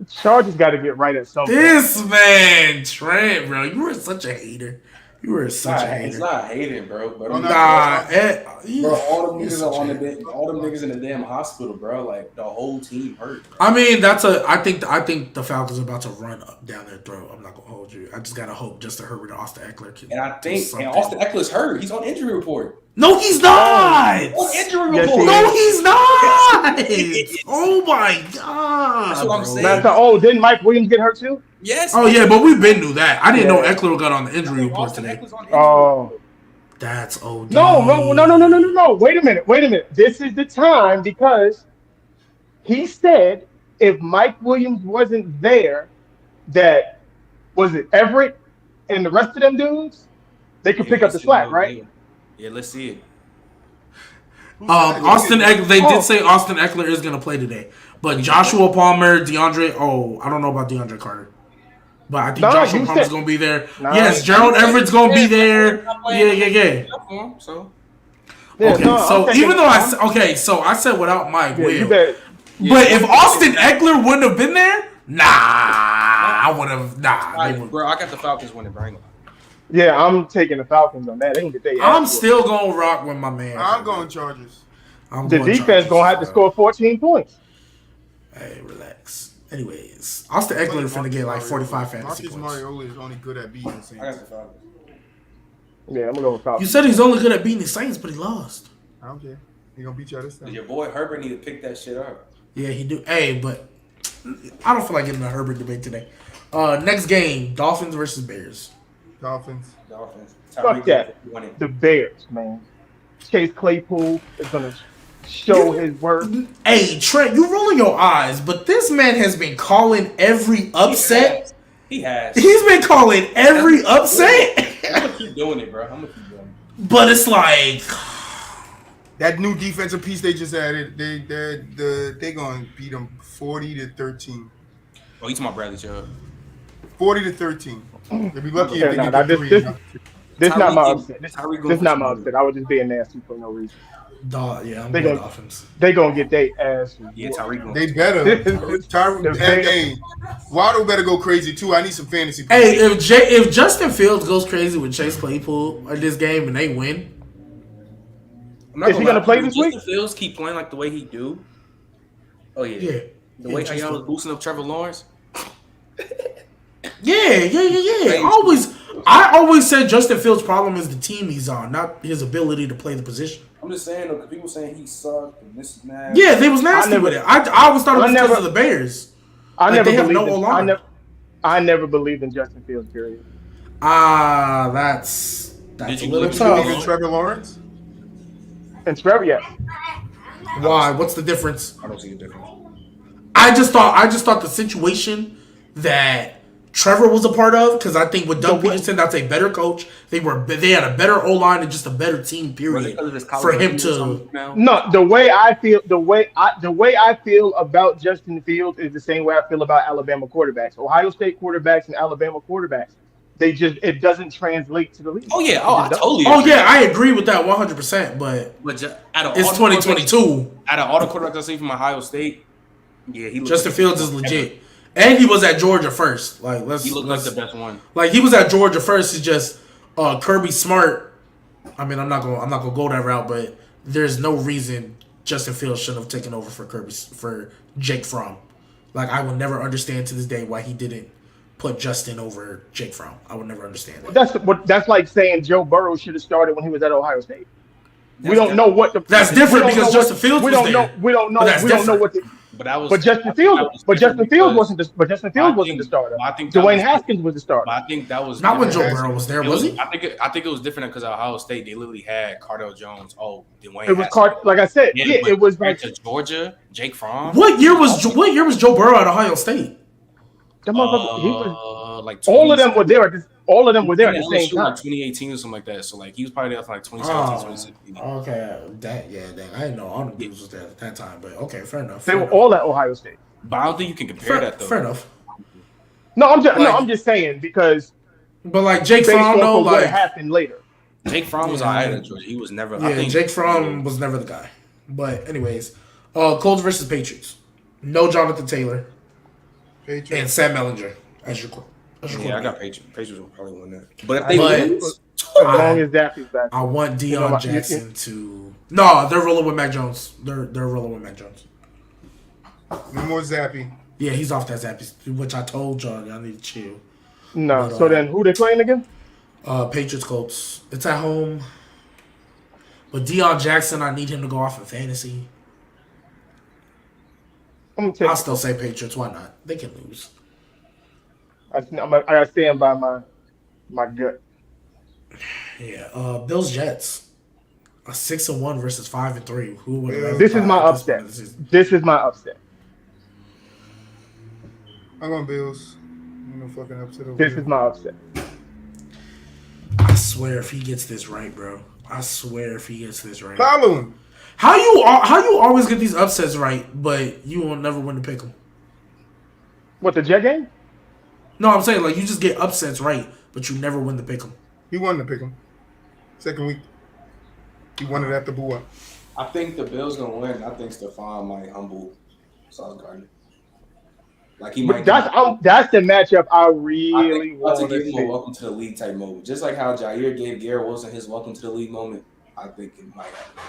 Chargers got to get right at some point. This man, Trent, bro, you were such a hater. You were such a It's hater. not hating, bro. But Oh, no. bro, all them you're niggas such are on a the hater. all them niggas in the damn hospital, bro. Like the whole team hurt. Bro. I mean, I think the Falcons are about to run up down their throat. I'm not gonna hold you. I just gotta hope Justin Herbert and Austin Eckler can. And I do think something. Austin Eckler's hurt. He's on injury report. No, he's not. On injury Yes, report. he No, he's not. Yes. Oh my god. That's what I'm bro. saying. Matter, didn't Mike Williams get hurt too? Yes. Oh yeah, but we've been knew that. I didn't know Yeah. Eckler got on the injury report Austin today. Eckler's on injury Oh. report. That's OD. No. Wait a minute. This is the time because he said if Mike Williams wasn't there, that was it Everett and the rest of them dudes, they could pick up the slack, right? Yeah, let's see it. Austin Eckler. They Oh. did say Austin Eckler is gonna play today, but Joshua Palmer, DeAndre. Oh, I don't know about DeAndre Carter, but I think No, Joshua you Palmer's said- gonna be there. No. Yes, Gerald Everett's gonna be there. Yeah. So Yeah, Okay, no, so I'm taking- even though I said without Mike yeah, Will, you bet. but if Austin Eckler wouldn't have been there, I would have. They would. bro, I got the Falcons winning, bro. I ain't gonna lie. Yeah, I'm taking the Falcons on that. They can get their I'm ass whooped. still gonna rock with my man. I'm going Chargers. I'm The going defense Chargers, gonna have to bro. score 14 points. Hey, relax. Anyways, Austin Eckler finna get like 45 fantasy Marcus points. Mariota is only good at beating the Saints. I got the Falcons. Yeah, I'm gonna go with You Falcons. said he's only good at beating the Saints, but he lost. I don't care. He gonna beat y'all this time. Your boy Herbert need to pick that shit up. Yeah, he do. Hey, but I don't feel like getting a Herbert debate today. Next game, Dolphins versus Bears. Dolphins. Dolphins. Fuck that. Winning. The Bears, man. Chase Claypool is gonna show his worth. Hey, Trent, you rolling your eyes, but this man has been calling every upset. He has. He's been calling every upset. I'm gonna keep doing it, bro. I'm gonna keep doing it. But it's like, That new defensive piece they just added, they gonna beat them 40-13. Oh, you talking about Bradley Chubb? 40-13. They'll be lucky Okay, if they nah, get the this- three. This not my Tyreek- upset. This Tyreek not goes my for upset. I was just being nasty for no reason. yeah, I'm They going gonna- Dolphins. They gonna get their ass. Yeah, Tyreek. Gonna- They better. Hey, Waddle better go crazy too. I need some fantasy. Hey, if Justin Fields goes crazy with Chase Claypool in this game and they win, I'm not Is he lie gonna play you, this Justin week? Fields keep playing like the way he do. Oh yeah, Yeah. the way how y'all was Justin. boosting up Trevor Lawrence. Yeah. Crazy. I always said Justin Fields' problem is the team he's on, not his ability to play the position. I'm just saying though, because people saying he sucked and this and that. Yeah, they was nasty never- with it. I always thought it I was because never- of the Bears. I Like, never they have believed no in. O-line. I never believed in Justin Fields. Period. That's Did a you little believe You believe in tough. Trevor Lawrence? And Trevor, yes. Why? What's the difference? I don't see a difference. I just thought the situation that Trevor was a part of, because I think with Doug Peterson, that's a better coach. They had a better O line and just a better team. Was it Period. because of his For college him record to or something now? No, the way I feel about Justin Fields is the same way I feel about Alabama quarterbacks, Ohio State quarterbacks, and Alabama quarterbacks. It doesn't translate to the league. Oh yeah, It I just doesn't. totally. Oh agree. yeah, I agree with that 100%. But But out of it's all the quarterbacks- 2022. Out of all the quarterbacks I see from Ohio State, yeah, he looked Justin like Fields is legit, and he was at Georgia first. Like He looked like the best one. Like he was at Georgia first. It's just Kirby Smart. I mean, I'm not gonna go that route, but there's no reason Justin Fields shouldn't have taken over for Jake Fromm. Like I will never understand to this day why he didn't put Justin over Jake Fromm. I would never understand that. That's like saying Joe Burrow should have started when he was at Ohio State. We That's don't know what the. That's we different don't because know Justin Fields we was don't there. know. We don't know. But that's We don't know different. what the. But that was. But Justin I think Fields. that was But Justin different Fields because- wasn't. But Justin Fields wasn't the starter. I think that Dwayne was- Haskins was the starter. But I think that was Not when Joe different. Burrow was there, It was he? I think it was different because at Ohio State they literally had Cardell Jones. Oh, Dwayne. It was Haskins. like I said. Yeah, Yeah, but it was compared like to Georgia, Jake Fromm. What year was Joe Burrow at Ohio State? that motherfucker. He was. Like All of them were there. All of them were there at the LSU, same time. like 2018 or something like that. So like he was probably there for like 2017, 2016. Okay. Dang. I didn't know all the dudes was there at that time, but okay, fair enough. They fair were enough. all at Ohio State. But I don't think you can compare that though. Fair enough. No, I'm just Like- I'm just saying because But like Jake based Fromm, off though, of what like happened later. Jake Fromm was Yeah. alright at Georgia. He was never. I yeah, think Jake Fromm was never the guy. But anyways, Colts versus Patriots. No Jonathan Taylor and Patriots. Sam Mellinger as your Yeah, I quarterback. got Patriots. Patriots will probably win that. But if they But- win, As long as Daffy's back. I want You know Deion what- Jackson to. No, they're rolling with Mac Jones. They're rolling with Mac Jones. No more Zappy. Yeah, he's off that Zappy, which I told y'all need to chill. No. But, So then who they playing again? Patriots Colts. It's at home. But Deion Jackson, I need him to go off in fantasy. I'm gonna take. I'll still say Patriots. Why not? They can lose. I gotta stand by my gut. Yeah. Bills Jets. A 6-1 versus 5-3. Who would have? This is my upset. This is my upset. I'm going Bills. I'm no fucking upset over This here. is my upset. I swear if he gets this right, bro. I swear if he gets this right. Follow him. How you always get these upsets right, but you will never win to pick them? What, the Jet game? No, I'm saying like you just get upsets right, but you never win to pick them. He won to pick him. Second week. He won it at the boo up. I think the Bills gonna win. I think Stephon might humble Sauce Gardner. Like he might. That's the matchup I I really think about want to to give him a see. welcome to the league type moment, just like how Jair gave Garrett Wilson his welcome to the league moment. I think it might happen.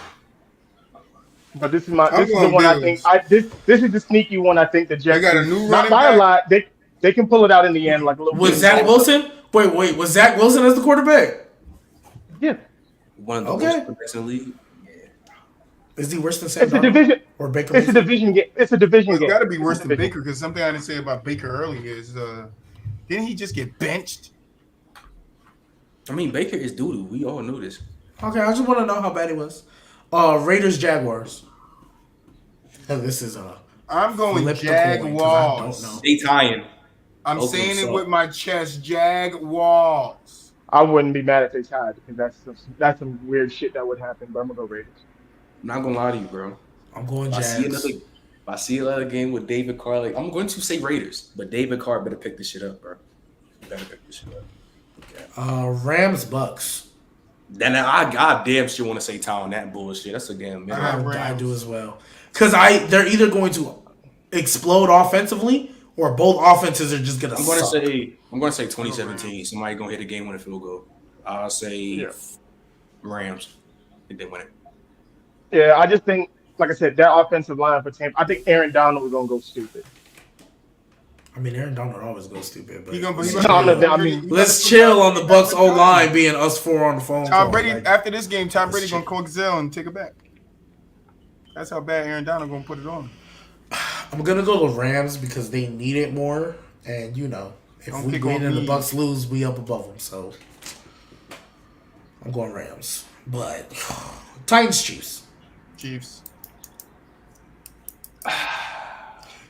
But this is I'm the going one I Bills. think this is the sneaky one I think the Jets They got a new not running by a back. lot. They can pull it out in the end like a little Was bit. Zach Wilson? Wait. Was Zach Wilson as the quarterback? Yeah. one of the Okay. worst quarterbacks in the league. Is he worse than Sam It's a Darnold division. or Baker? It's a division game. It's a division It's game. got to be worse It's a than division. Baker because something I didn't say about Baker earlier is didn't he just get benched? I mean, Baker is doo doo. We all knew this. Okay, I just want to know how bad he was. Raiders Jaguars. This is I'm going flip the coin, 'cause I Jaguars. don't know. They tying. I'm Oakland saying it suck. with my chest. Jaguars. I wouldn't be mad if they tied because that's some weird shit that would happen. But I'm gonna go Raiders. I'm not gonna lie to you, bro. I'm going If Jags. if I see another game with David Carr, like I'm going to say Raiders, but David Carr better pick this shit up, bro. Better pick this shit up. Rams Bucks. Then I damn sure want to say Town that bullshit. That's a damn I have minute. I Rams. do as well. Because they're either going to explode offensively or both offenses are just gonna I'm gonna suck. say 2017. Somebody gonna hit a game with a field goal. I'll say Yeah. Rams. I think they win it. Yeah, I just think, like I said, that offensive line for Tampa. I think Aaron Donald was gonna go stupid. I mean, Aaron Donald always goes stupid, but He let's about to No, put no, chill. I Tom Brady. mean, He about to Let's put Tom chill on the Brady back Bucks with O Giants. line being us four on the phone Tom call. Brady Like, after this game, Tom let's Brady gonna chill. coaxial and take it back. That's how bad Aaron Donald gonna put it on. I'm gonna go to Rams because they need it more, and if Don't we pick win on and the me. Bucks lose, we up above them. So I'm going Rams, but Titans Chiefs. Chiefs.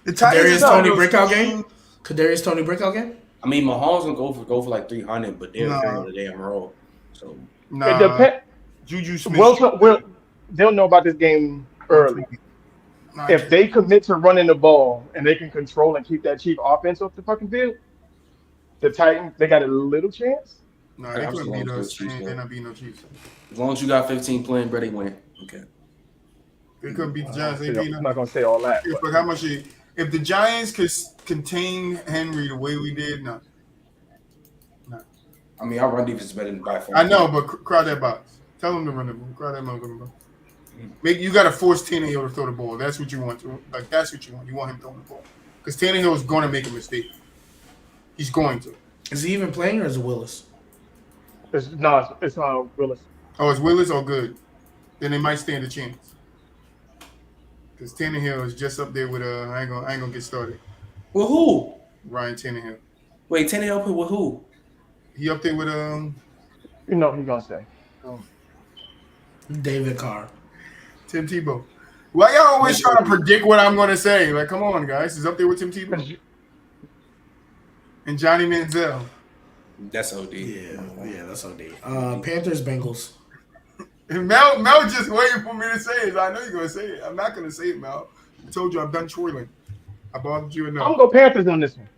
The Titans Kadarius is one of Tony those breakout teams- game. Kadarius Tony breakout game. I mean, Mahomes gonna go for like 300, but they're Nah. carrying the damn roll. So it Nah, depends. Juju Smith. They'll know about this game early. Nah, If they commit to running the ball and they can control and keep that Chief offense off the fucking field, the Titans they got a little chance. nah, they I'm couldn't still beat going for us. the Chiefs, They're though. not beating no Chiefs. as long as you got 15 playing, bro, they win. Okay. They couldn't beat the Giants. They beat I'm not gonna say all that. If, but- how much? If the Giants could contain Henry the way we did, no. I mean, our run defense is better than by far. I know, but crowd that box. Tell them to run the ball. Crowd that motherfucking box. You got to force Tannehill to throw the ball. That's what you want. That's what you want. You want him throwing the ball because Tannehill is going to make a mistake. He's going to. Is he even playing or is it Willis? It's Willis. Oh, it's Willis? Oh, good. Then they might stand a chance. Because Tannehill is just up there with I ain't gonna get started. With who? Ryan Tannehill. Wait, Tannehill put with who? He up there with You know what he's gonna say. David Carr. Tim Tebow. Why y'all always trying to predict what I'm gonna say? Like, come on, guys. He's up there with Tim Tebow and Johnny Manziel. That's OD. Yeah, that's OD. Panthers Bengals. And Mel just waiting for me to say it. I know you're gonna say it. I'm not gonna say it, Mel. I told you I'm done twirling. I bothered you I'm enough. gonna go Panthers on this one.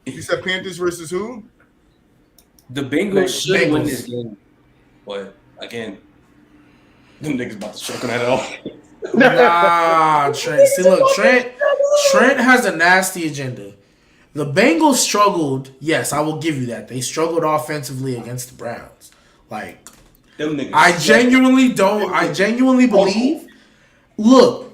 You said Panthers versus who? The Bengals should win Bengals. this game, but again, them niggas about to choke on that all. Nah, Trent. See, look, Trent has a nasty agenda. The Bengals struggled. Yes, I will give you that. They struggled offensively against the Browns. Like, Them niggas. I genuinely believe. Look,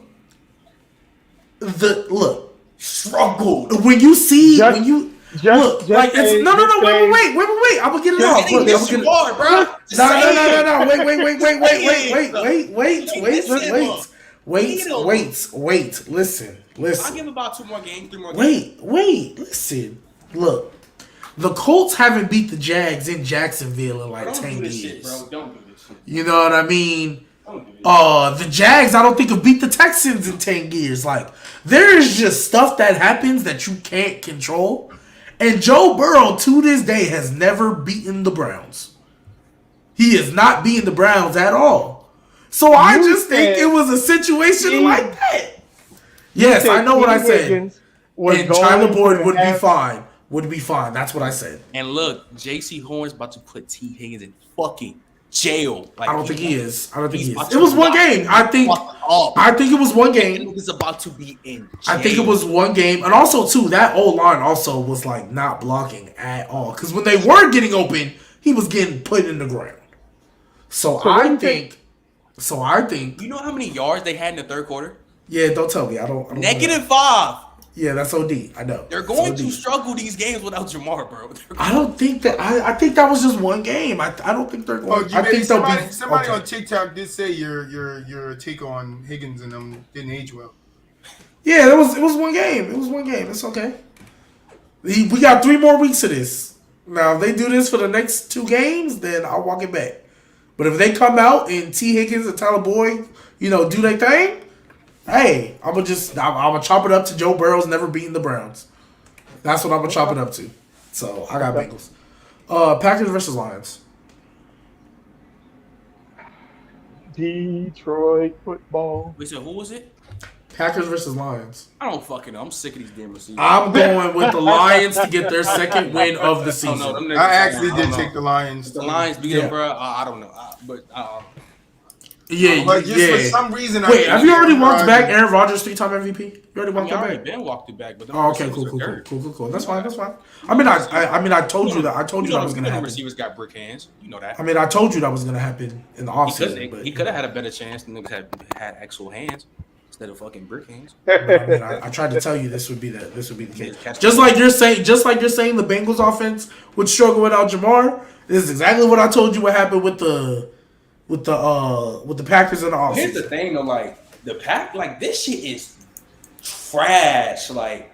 struggled when you see Just- when you Just, look just like it's say- no just say- wait. I'm gonna get it off. Look, I'm Yes, gonna you are, bro. No. Wait. Listen. I'll give about 2 more games, 3 more games. Wait. Listen. Look, the Colts haven't beat the Jags in Jacksonville in like Don't 10 do this years. shit, bro. Don't do this shit. You know what I mean? Don't do this. The Jags, I don't think have beat the Texans in 10 years. Like, there's just stuff that happens that you can't control. And Joe Burrow, to this day, has never beaten the Browns. He has not beaten the Browns at all. So I You just think said it was a situation he- like that. Yes, I know what I said. And Tyler Boyd would be fine. Would be fine. That's what I said. And look, J.C. Horn's about to put T. Higgins in fucking jail. Like, I don't think he is. he's about It to was one lock game. I think it was one game. He's about to be in jail. I think it was one game, and also too that old line also was like not blocking at all because when they were getting open, he was getting put in the ground. So I think. You know how many yards they had in the third quarter? Yeah, don't tell me. I don't know that. -5. Yeah, that's OD. I know. They're That's going OD. to struggle these games without Jamar, bro. I don't think that. I think that was just one game. I don't think they're Oh, going. I think they'll be. somebody okay. on TikTok did say your take on Higgins and them didn't age well. Yeah, it was one game. It was one game. It's okay. We got 3 more weeks of this. Now, if they do this for the next 2 games, then I'll walk it back. But if they come out and T. Higgins and Tyler Boyd, do their thing, hey, I'm gonna chop it up to Joe Burrow's never beating the Browns. That's what I'm gonna chop it up to. So I got Bengals. Packers versus Lions. Detroit football. Wait, so who was it? Packers versus Lions. I don't fucking know. I'm sick of these damn receivers. I'm going with the Lions to get their second win of the Oh, season. no, them niggas- I actually I did don't take know. the Lions. The Lions beat Yeah. them, bro. I don't know. Yeah, But just yeah. for some reason, Wait, have you already walked back Rodgers. Aaron Rodgers 3-time MVP? You already I walked mean, I that already back? been walked it back, but Oh, okay, cool. That's fine. I mean, I told you that. I told you that was gonna happen. Receivers got brick hands. You know that. I mean, I told you that was gonna happen in the offseason. But He could have had a better chance. The niggas had actual hands instead of fucking brick hands. I mean, I tried to tell you this would be the case. Just like you're saying the Bengals offense would struggle without Jamar. This is exactly what I told you would happen with the Packers in the offseason. Here's the thing though, like the pack, like this shit is trash. Like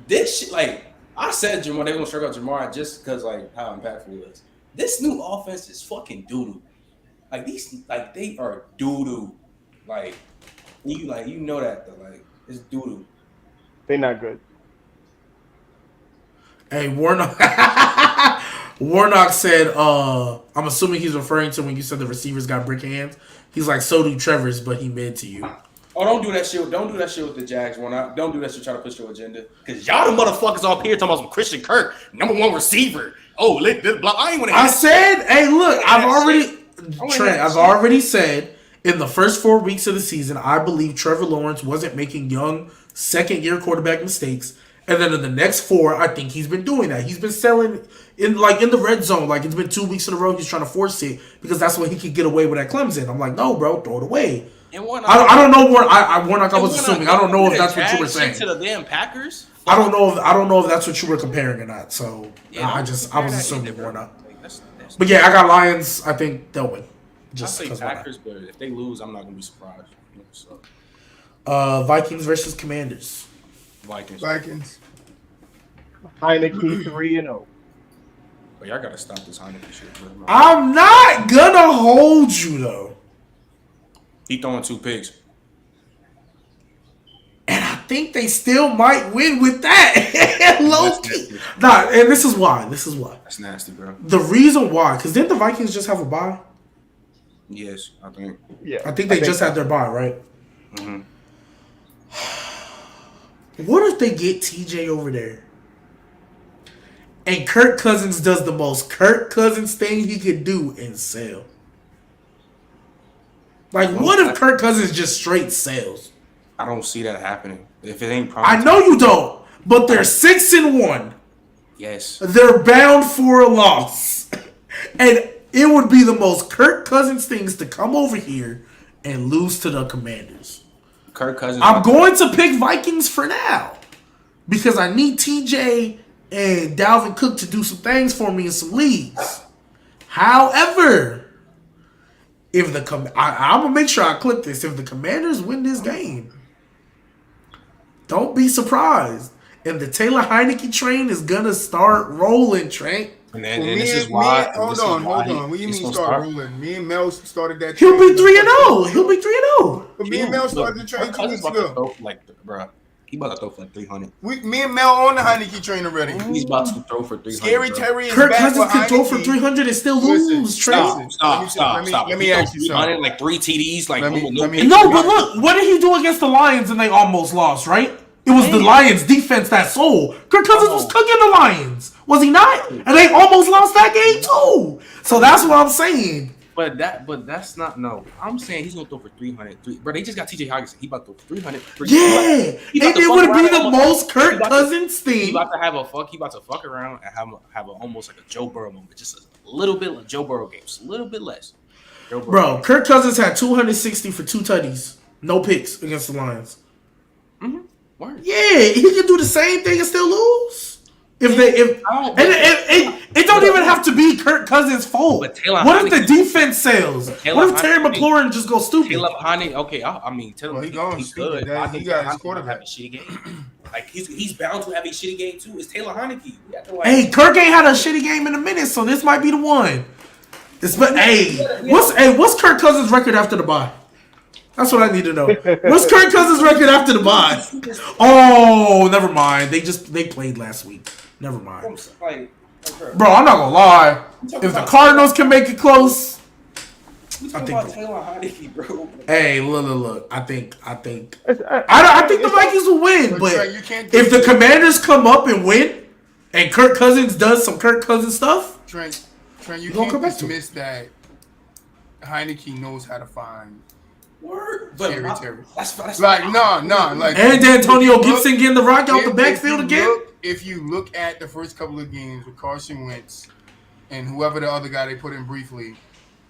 this shit, like I said, Jamar, they gonna struggle out Jamar just because like how impactful it is. This new offense is fucking doo doo. Like these, like they are doo doo. Like you know that though. Like it's doo doo. They're not good. Hey, Warnock said, I'm assuming he's referring to when you said the receivers got brick hands. He's like, so do Trevor's, but he mid to you. Oh, don't do that shit. Don't do that shit with the Jags. Don't do that shit. Try to push your agenda. Cause y'all the motherfuckers up here talking about some Christian Kirk, #1 receiver. Oh, I ain't want to. I said, hey, look, I've already said in the first 4 weeks of the season, I believe Trevor Lawrence wasn't making young second-year quarterback mistakes. And then in the next 4, I think he's been doing that. He's been selling in the red zone. Like it's been 2 weeks in a row. He's trying to force it because that's what he could get away with at Clemson. I'm like, no, bro, throw it away. I don't know where Warnock. I was assuming. I don't know if that's what you were saying. To the damn Packers. I don't know if that's what you were comparing or not. So yeah, I was assuming Warnock. But yeah, I got Lions. I think they'll win. Just I say Packers, but if they lose, I'm not gonna be surprised. So. Vikings versus Commanders. Vikings. Heineke 3-0. But y'all gotta stop this Heineke shit. Bro. I'm not gonna hold you though. He throwing 2 picks. And I think they still might win with that. Low key. Nah, and this is why. That's nasty, bro. The reason why, because didn't the Vikings just have a bye? Yes, I think. Yeah. I think they just had their bye, right? Mm-hmm. What if they get TJ over there? And Kirk Cousins does the most Kirk Cousins thing he could do and sell. Like, what if Kirk Cousins just straight sells? I don't see that happening. If it ain't I know you don't, but they're 6-1. Yes. They're bound for a loss. And it would be the most Kirk Cousins things to come over here and lose to the Commanders. Kirk Cousins. I'm going to pick Vikings for now because I need TJ and Dalvin Cook to do some things for me in some leagues. However, if I'm gonna make sure I clip this. If the Commanders win this game, don't be surprised. And the Taylor Heineke train is gonna start rolling, Trent. And this is why. Hold on. What do you mean start rolling? Me and Mel started that. He'll be 3-0. But me and Mel started the train 2 weeks ago. Bro, he about to throw for like 300. Me and Mel on the Heineke train already. He's about to throw for 300. Scary Terry is Kirk back Cousins with can throw Heineke. for 300 and still lose. Stop. Let me ask you something. Like 3 TDs. Like No, but look, what did he do against the Lions and they almost lost, right? It was the Lions defense that sold. Kirk Cousins was cooking the Lions. Was he not? And they almost lost that game too. So that's what I'm saying. But that's not no. I'm saying he's gonna throw for 300. Bro, they just got TJ Hawkinson. He about to throw 300. Yeah, and it would be the most Kirk Cousins thing. He about to have a fuck. He about to fuck around and have almost like a Joe Burrow moment, just a little bit like Joe Burrow games, a little bit less. Bro, Kirk Cousins had 260 for 2 tutties, no picks against the Lions. Mm-hmm. Word. Yeah, he can do the same thing and still lose. It don't even have to be Kirk Cousins' fault. What if the defense sells? What if Terry McLaurin just goes stupid? Taylor Heineke, okay, I mean, Taylor, he going stupid. He got his quarterback. Have a shitty game. Like he's bound to have a shitty game too. It's Taylor Heineke. Hey, Kirk ain't had a shitty game in a minute, so this might be the one. What's Kirk Cousins' record after the bye? That's what I need to know. What's Kirk Cousins' record after the bye? Oh, never mind. They played last week. Never mind. Bro, I'm not gonna lie. If the Cardinals can make it close, I think. Taylor Heineke, bro. Hey, look. I think the Vikings will win, but if the Commanders come up and win, and Kirk Cousins does some Kirk Cousins stuff, Trent, you can't dismiss that Heineke knows how to find Word. But Scary Terry. that's Like no, like And Antonio Gibson getting the rock out the backfield again. If you look at the first couple of games with Carson Wentz and whoever the other guy they put in briefly,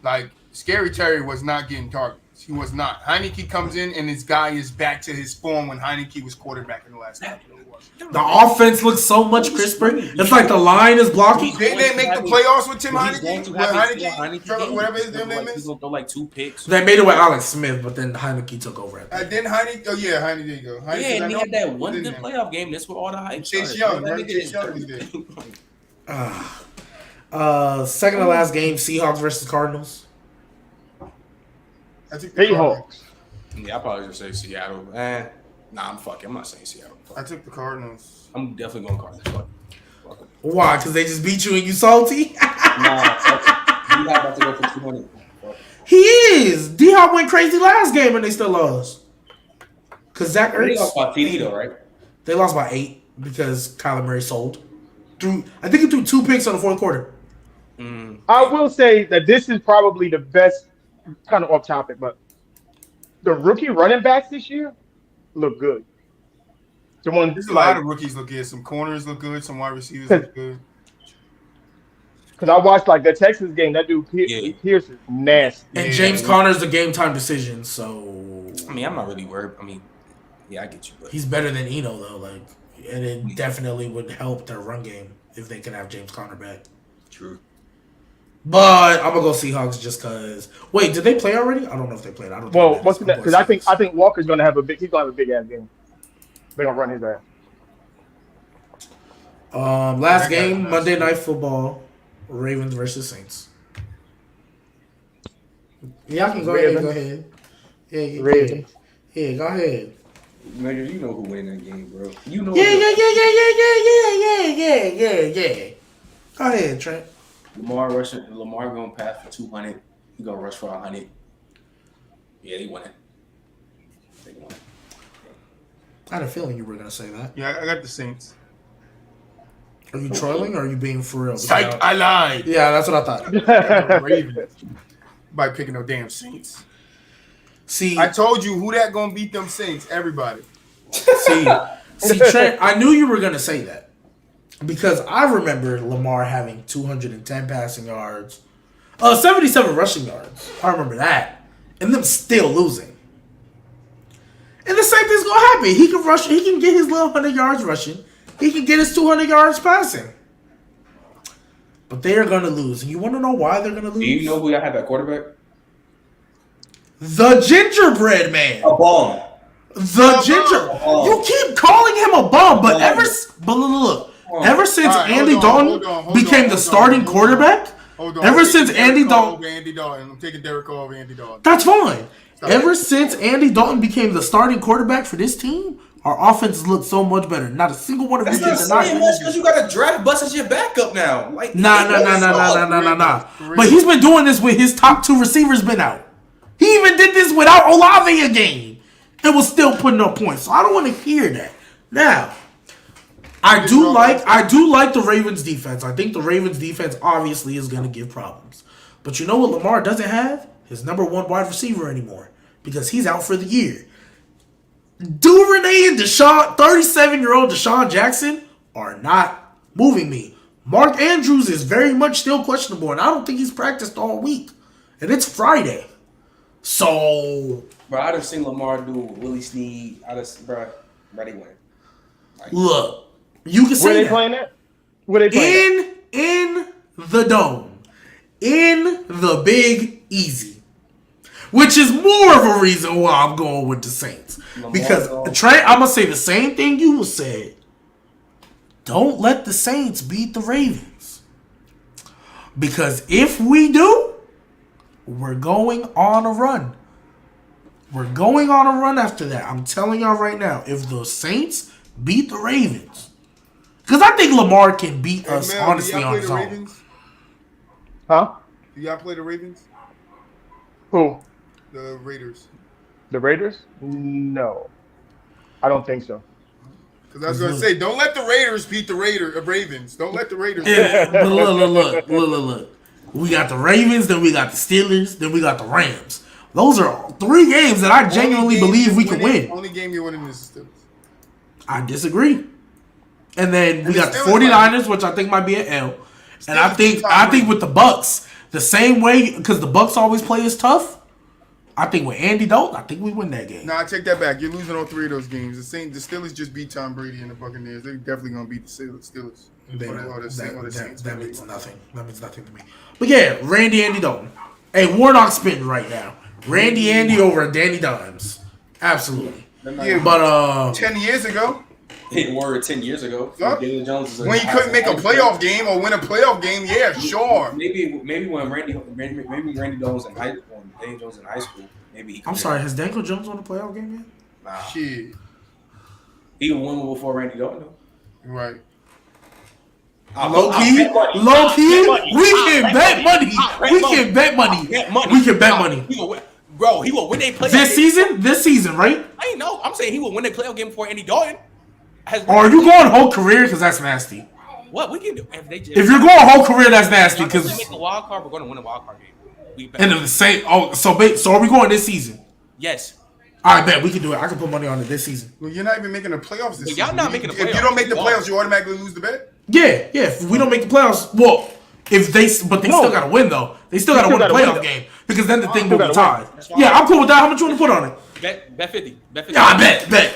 like Scary Terry was not getting targets. He was not. Heineke comes in and this guy is back to his form when Heineke was quarterback in the last couple. The offense looks so much crisper. It's like the line is blocking. They make the playoffs with Tim Heineke. Whatever his name is. He's gonna throw like 2 picks. They made it with Alex Smith, but then Heineke took over. Then Heineke. Oh yeah, Heineke. There you go. Heineke, Yeah, and he had that one good playoff game. That's where all the hype started. Chase Young, right? Chase Young was there. Second to last game, Seahawks versus Cardinals. I took Seahawks. Yeah, I probably just say Seattle. Nah, I'm fucking. I'm not saying Seattle. I took the Cardinals. I'm definitely going Cardinals. Fuck it. Why? Because they just beat you and you salty? Nah, you have to go for 200. He is. D-Hop went crazy last game and they still lost. Because Zach They Ertz. lost by TD though, right? They lost by 8 because Kyler Murray sold. I think he threw 2 picks on the fourth quarter. I will say that this is probably the best, kind of off topic, but the rookie running backs this year look good. There's a lot of rookies look good. Some corners look good. Some wide receivers look good. Because I watched like the Texas game. That dude Pierce is nasty. And James Conner's a game time decision, so I mean, I'm not really worried. I mean, yeah, I get you. But he's better than Eno though. Like, and it definitely would help their run game if they could have James Conner back. True. But I'm gonna go Seahawks just because. Wait, did they play already? I don't know if they played. I don't. Well, what's that? Because I think Walker's gonna have a big. He's gonna have a big ass game. They're gonna run his ass. Last game, Monday Night Football, Ravens versus Saints. Yeah, I can go ahead. Go ahead. Yeah, Ravens. Yeah, go ahead. Man, you know who win that game, bro. You know. Yeah. Go ahead, Trent. Lamar gonna pass for 200. He gonna rush for 100. Yeah, they won it. They won it. I had a feeling you were gonna say that. Yeah, I got the Saints. Are you trolling or are you being for real? Psych, I lied. Yeah, that's what I thought. Ravens by picking no damn Saints. See, I told you who that gonna beat them Saints. Everybody. see, Trent. I knew you were gonna say that because I remember Lamar having 210 passing yards, 77 rushing yards. I remember that, and them still losing. And the same thing's gonna happen. He can rush. He can get his little 100 yards rushing. He can get his 200 yards passing. But they are gonna lose. And you want to know why they're gonna lose? Do you know who y'all have at quarterback? The gingerbread man. A bum. The ginger. You keep calling him a bum, but ever since Andy Dalton became the starting quarterback, ever since Andy Dalton, I'm taking Derek over Andy Dalton. that's fine. Ever since Andy Dalton became the starting quarterback for this team, our offense has looked so much better. Not a single one of you That's can not deny saying it. much because you got a draft bust as your backup now. Like Nah. But he's been doing this with his top 2 receivers been out. He even did this without Olave a game and was still putting up points. So I don't want to hear that. Now, I do like the Ravens defense. I think the Ravens defense obviously is going to give problems. But you know what Lamar doesn't have? His number 1 wide receiver anymore because he's out for the year. Duvernay and 37-year-old Deshaun Jackson are not moving me. Mark Andrews is very much still questionable, and I don't think he's practiced all week. And it's Friday. So, bro, I done seen Lamar do Willie Snead. Bro, they win. Like, look, you can say Where they that. playing at? Where they playing In the Dome. In the Big Easy. Which is more of a reason why I'm going with the Saints. Because, Trey, I'm going to say the same thing you said. Don't let the Saints beat the Ravens. Because if we do, we're going on a run. We're going on a run after that. I'm telling y'all right now, if the Saints beat the Ravens, because I think Lamar can beat us, Mel, honestly, on his own. Ravens? Huh? Do y'all play the Ravens? Who? The Raiders. The Raiders? No. I don't think so. Because I was going to say, don't let the Raiders beat the Ravens. Don't let the Raiders. Yeah, but look. We got the Ravens, then we got the Steelers, then we got the Rams. Those are 3 games that I genuinely believe we can win. Only game you're winning is the Steelers. I disagree. And then we the got the Steelers 49ers, which I think might be an L. And I Steelers think with the Bucks, the same way, because the Bucks always play as tough. I think with Andy Dalton, I think we win that game. No, I take that back. You're losing all 3 of those games. The Steelers just beat Tom Brady and the Buccaneers. They're definitely gonna beat the Steelers. That means nothing. That means nothing to me. But yeah, Andy Dalton. Hey, Warnock's spitting right now. Andy over Danny Dimes. Absolutely. Yeah, but 10 years ago, It were 10 years ago. Huh? Daniel Jones is when you couldn't make a playoff game or win a playoff game, yeah, sure. Maybe when Randy Jones was in high school. Daniel Jones in high school. Maybe he could. I'm sorry, has Daniel Jones won a playoff game yet? Nah. Shit. He won one before Randy Dalton though. Right. Low key, we can bet money. We can bet money. We can bet money. Bro, he will win a playoff This season, right? I ain't know. I'm saying he will win a playoff game before Andy Dalton. Or are you going whole career? Because that's nasty. What we can do If you're going whole career, that's nasty. Because make a wild card, we're going to win a wild card game. We bet. and the same. Oh, so are we going this season? Yes. I bet we can do it. I can put money on it this season. Well, you're not even making the playoffs this But y'all season. not making the If you playoffs. don't make the playoffs, you automatically lose the bet. Yeah. If we don't make the playoffs, well, but they still gotta win though. They still gotta win the playoff game because then the thing will be tied. Yeah, I'm cool with that. How much you want to put on it? Bet 50. Bet 50. Yeah, I bet.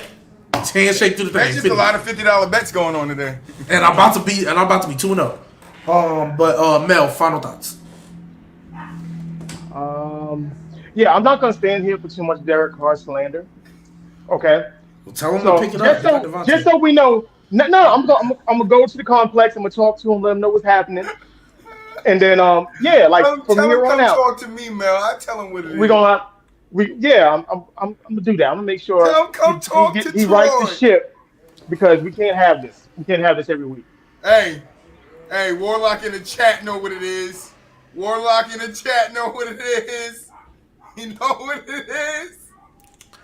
Handshake through the That's thing. just 50. a lot of $50 bets going on today. And I'm about to be 2-0. But Mel, final thoughts. Yeah, I'm not gonna stand here for too much Derek Carr slander. Okay. Well, tell him So to pick it up. just so we know, I'm gonna go to the complex. I'm gonna talk to him, let him know what's happening, and then from here on come out, talk to me, Mel. I tell him what it is. I'm gonna do that. I'm gonna make sure Tell him come talk to he rights the Troy. ship because we can't have this. We can't have this every week. Hey, Warlock in the chat know what it is. Warlock in the chat know what it is. You know what it is.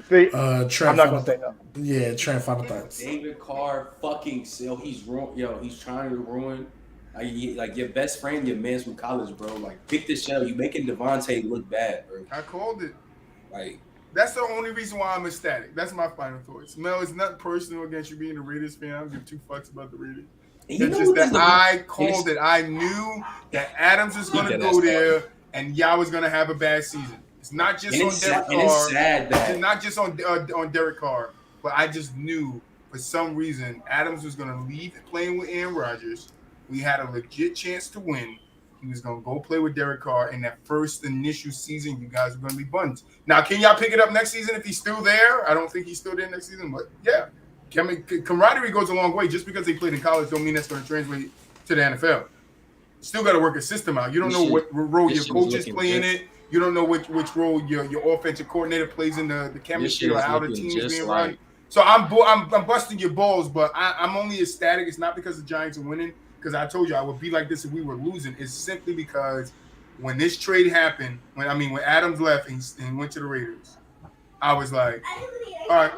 See, Trent, I'm not gonna say nothing. Yeah, Trent, final thoughts. David Carr fucking he's trying to ruin like your best friend, your man's from college, bro. Like pick this shit up. You making Devontae look bad, bro. I called it. Like That's the only reason why I'm ecstatic. That's my final thoughts. Mel, it's not personal against you being a Raiders fan. I don't give 2 fucks about the Raiders. It's just that I called it. I knew that Adams was going to go there and y'all was going to have a bad season. It's not just on Derek Carr. It's sad that It's not just on Derek Carr, but I just knew for some reason Adams was going to leave playing with Aaron Rodgers. We had a legit chance to win. He was going to go play with Derek Carr in that first initial season. You guys are going to be buns. Now, can y'all pick it up next season if he's still there? I don't think he's still there next season, but yeah. Camaraderie goes a long way. Just because they played in college don't mean that's going to translate to the NFL. Still got to work a system out. You don't know what role your coaches play in it. You don't know which role your offensive coordinator plays in the chemistry or how the team's being run. So I'm busting your balls, but I'm only ecstatic. It's not because the Giants are winning, because I told you I would be like this if we were losing. It's simply because when this trade happened, when Adams left and went to the Raiders, I was like, all right,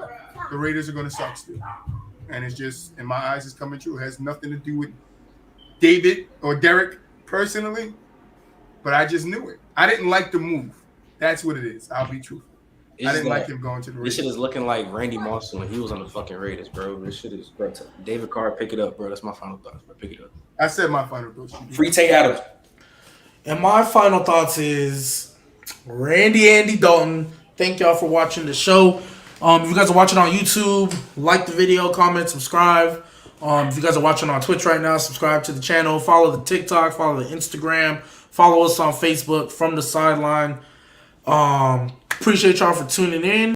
the Raiders are going to suck still. And it's just, in my eyes, it's coming true. It has nothing to do with David or Derek personally, but I just knew it. I didn't like the move. That's what it is. I'll be truthful. I didn't like him going to the Raiders. This shit is looking like Randy Moss when he was on the fucking Raiders, bro. This shit is, bro. David Carr, pick it up, bro. That's my final thoughts, bro. Pick it up. I said my final thoughts. Free Tay Adams. And my final thoughts is Andy Dalton. Thank y'all for watching the show. If you guys are watching on YouTube, like the video, comment, subscribe. If you guys are watching on Twitch right now, subscribe to the channel. Follow the TikTok, follow the Instagram. Follow us on Facebook, From the Sideline. Appreciate y'all for tuning in.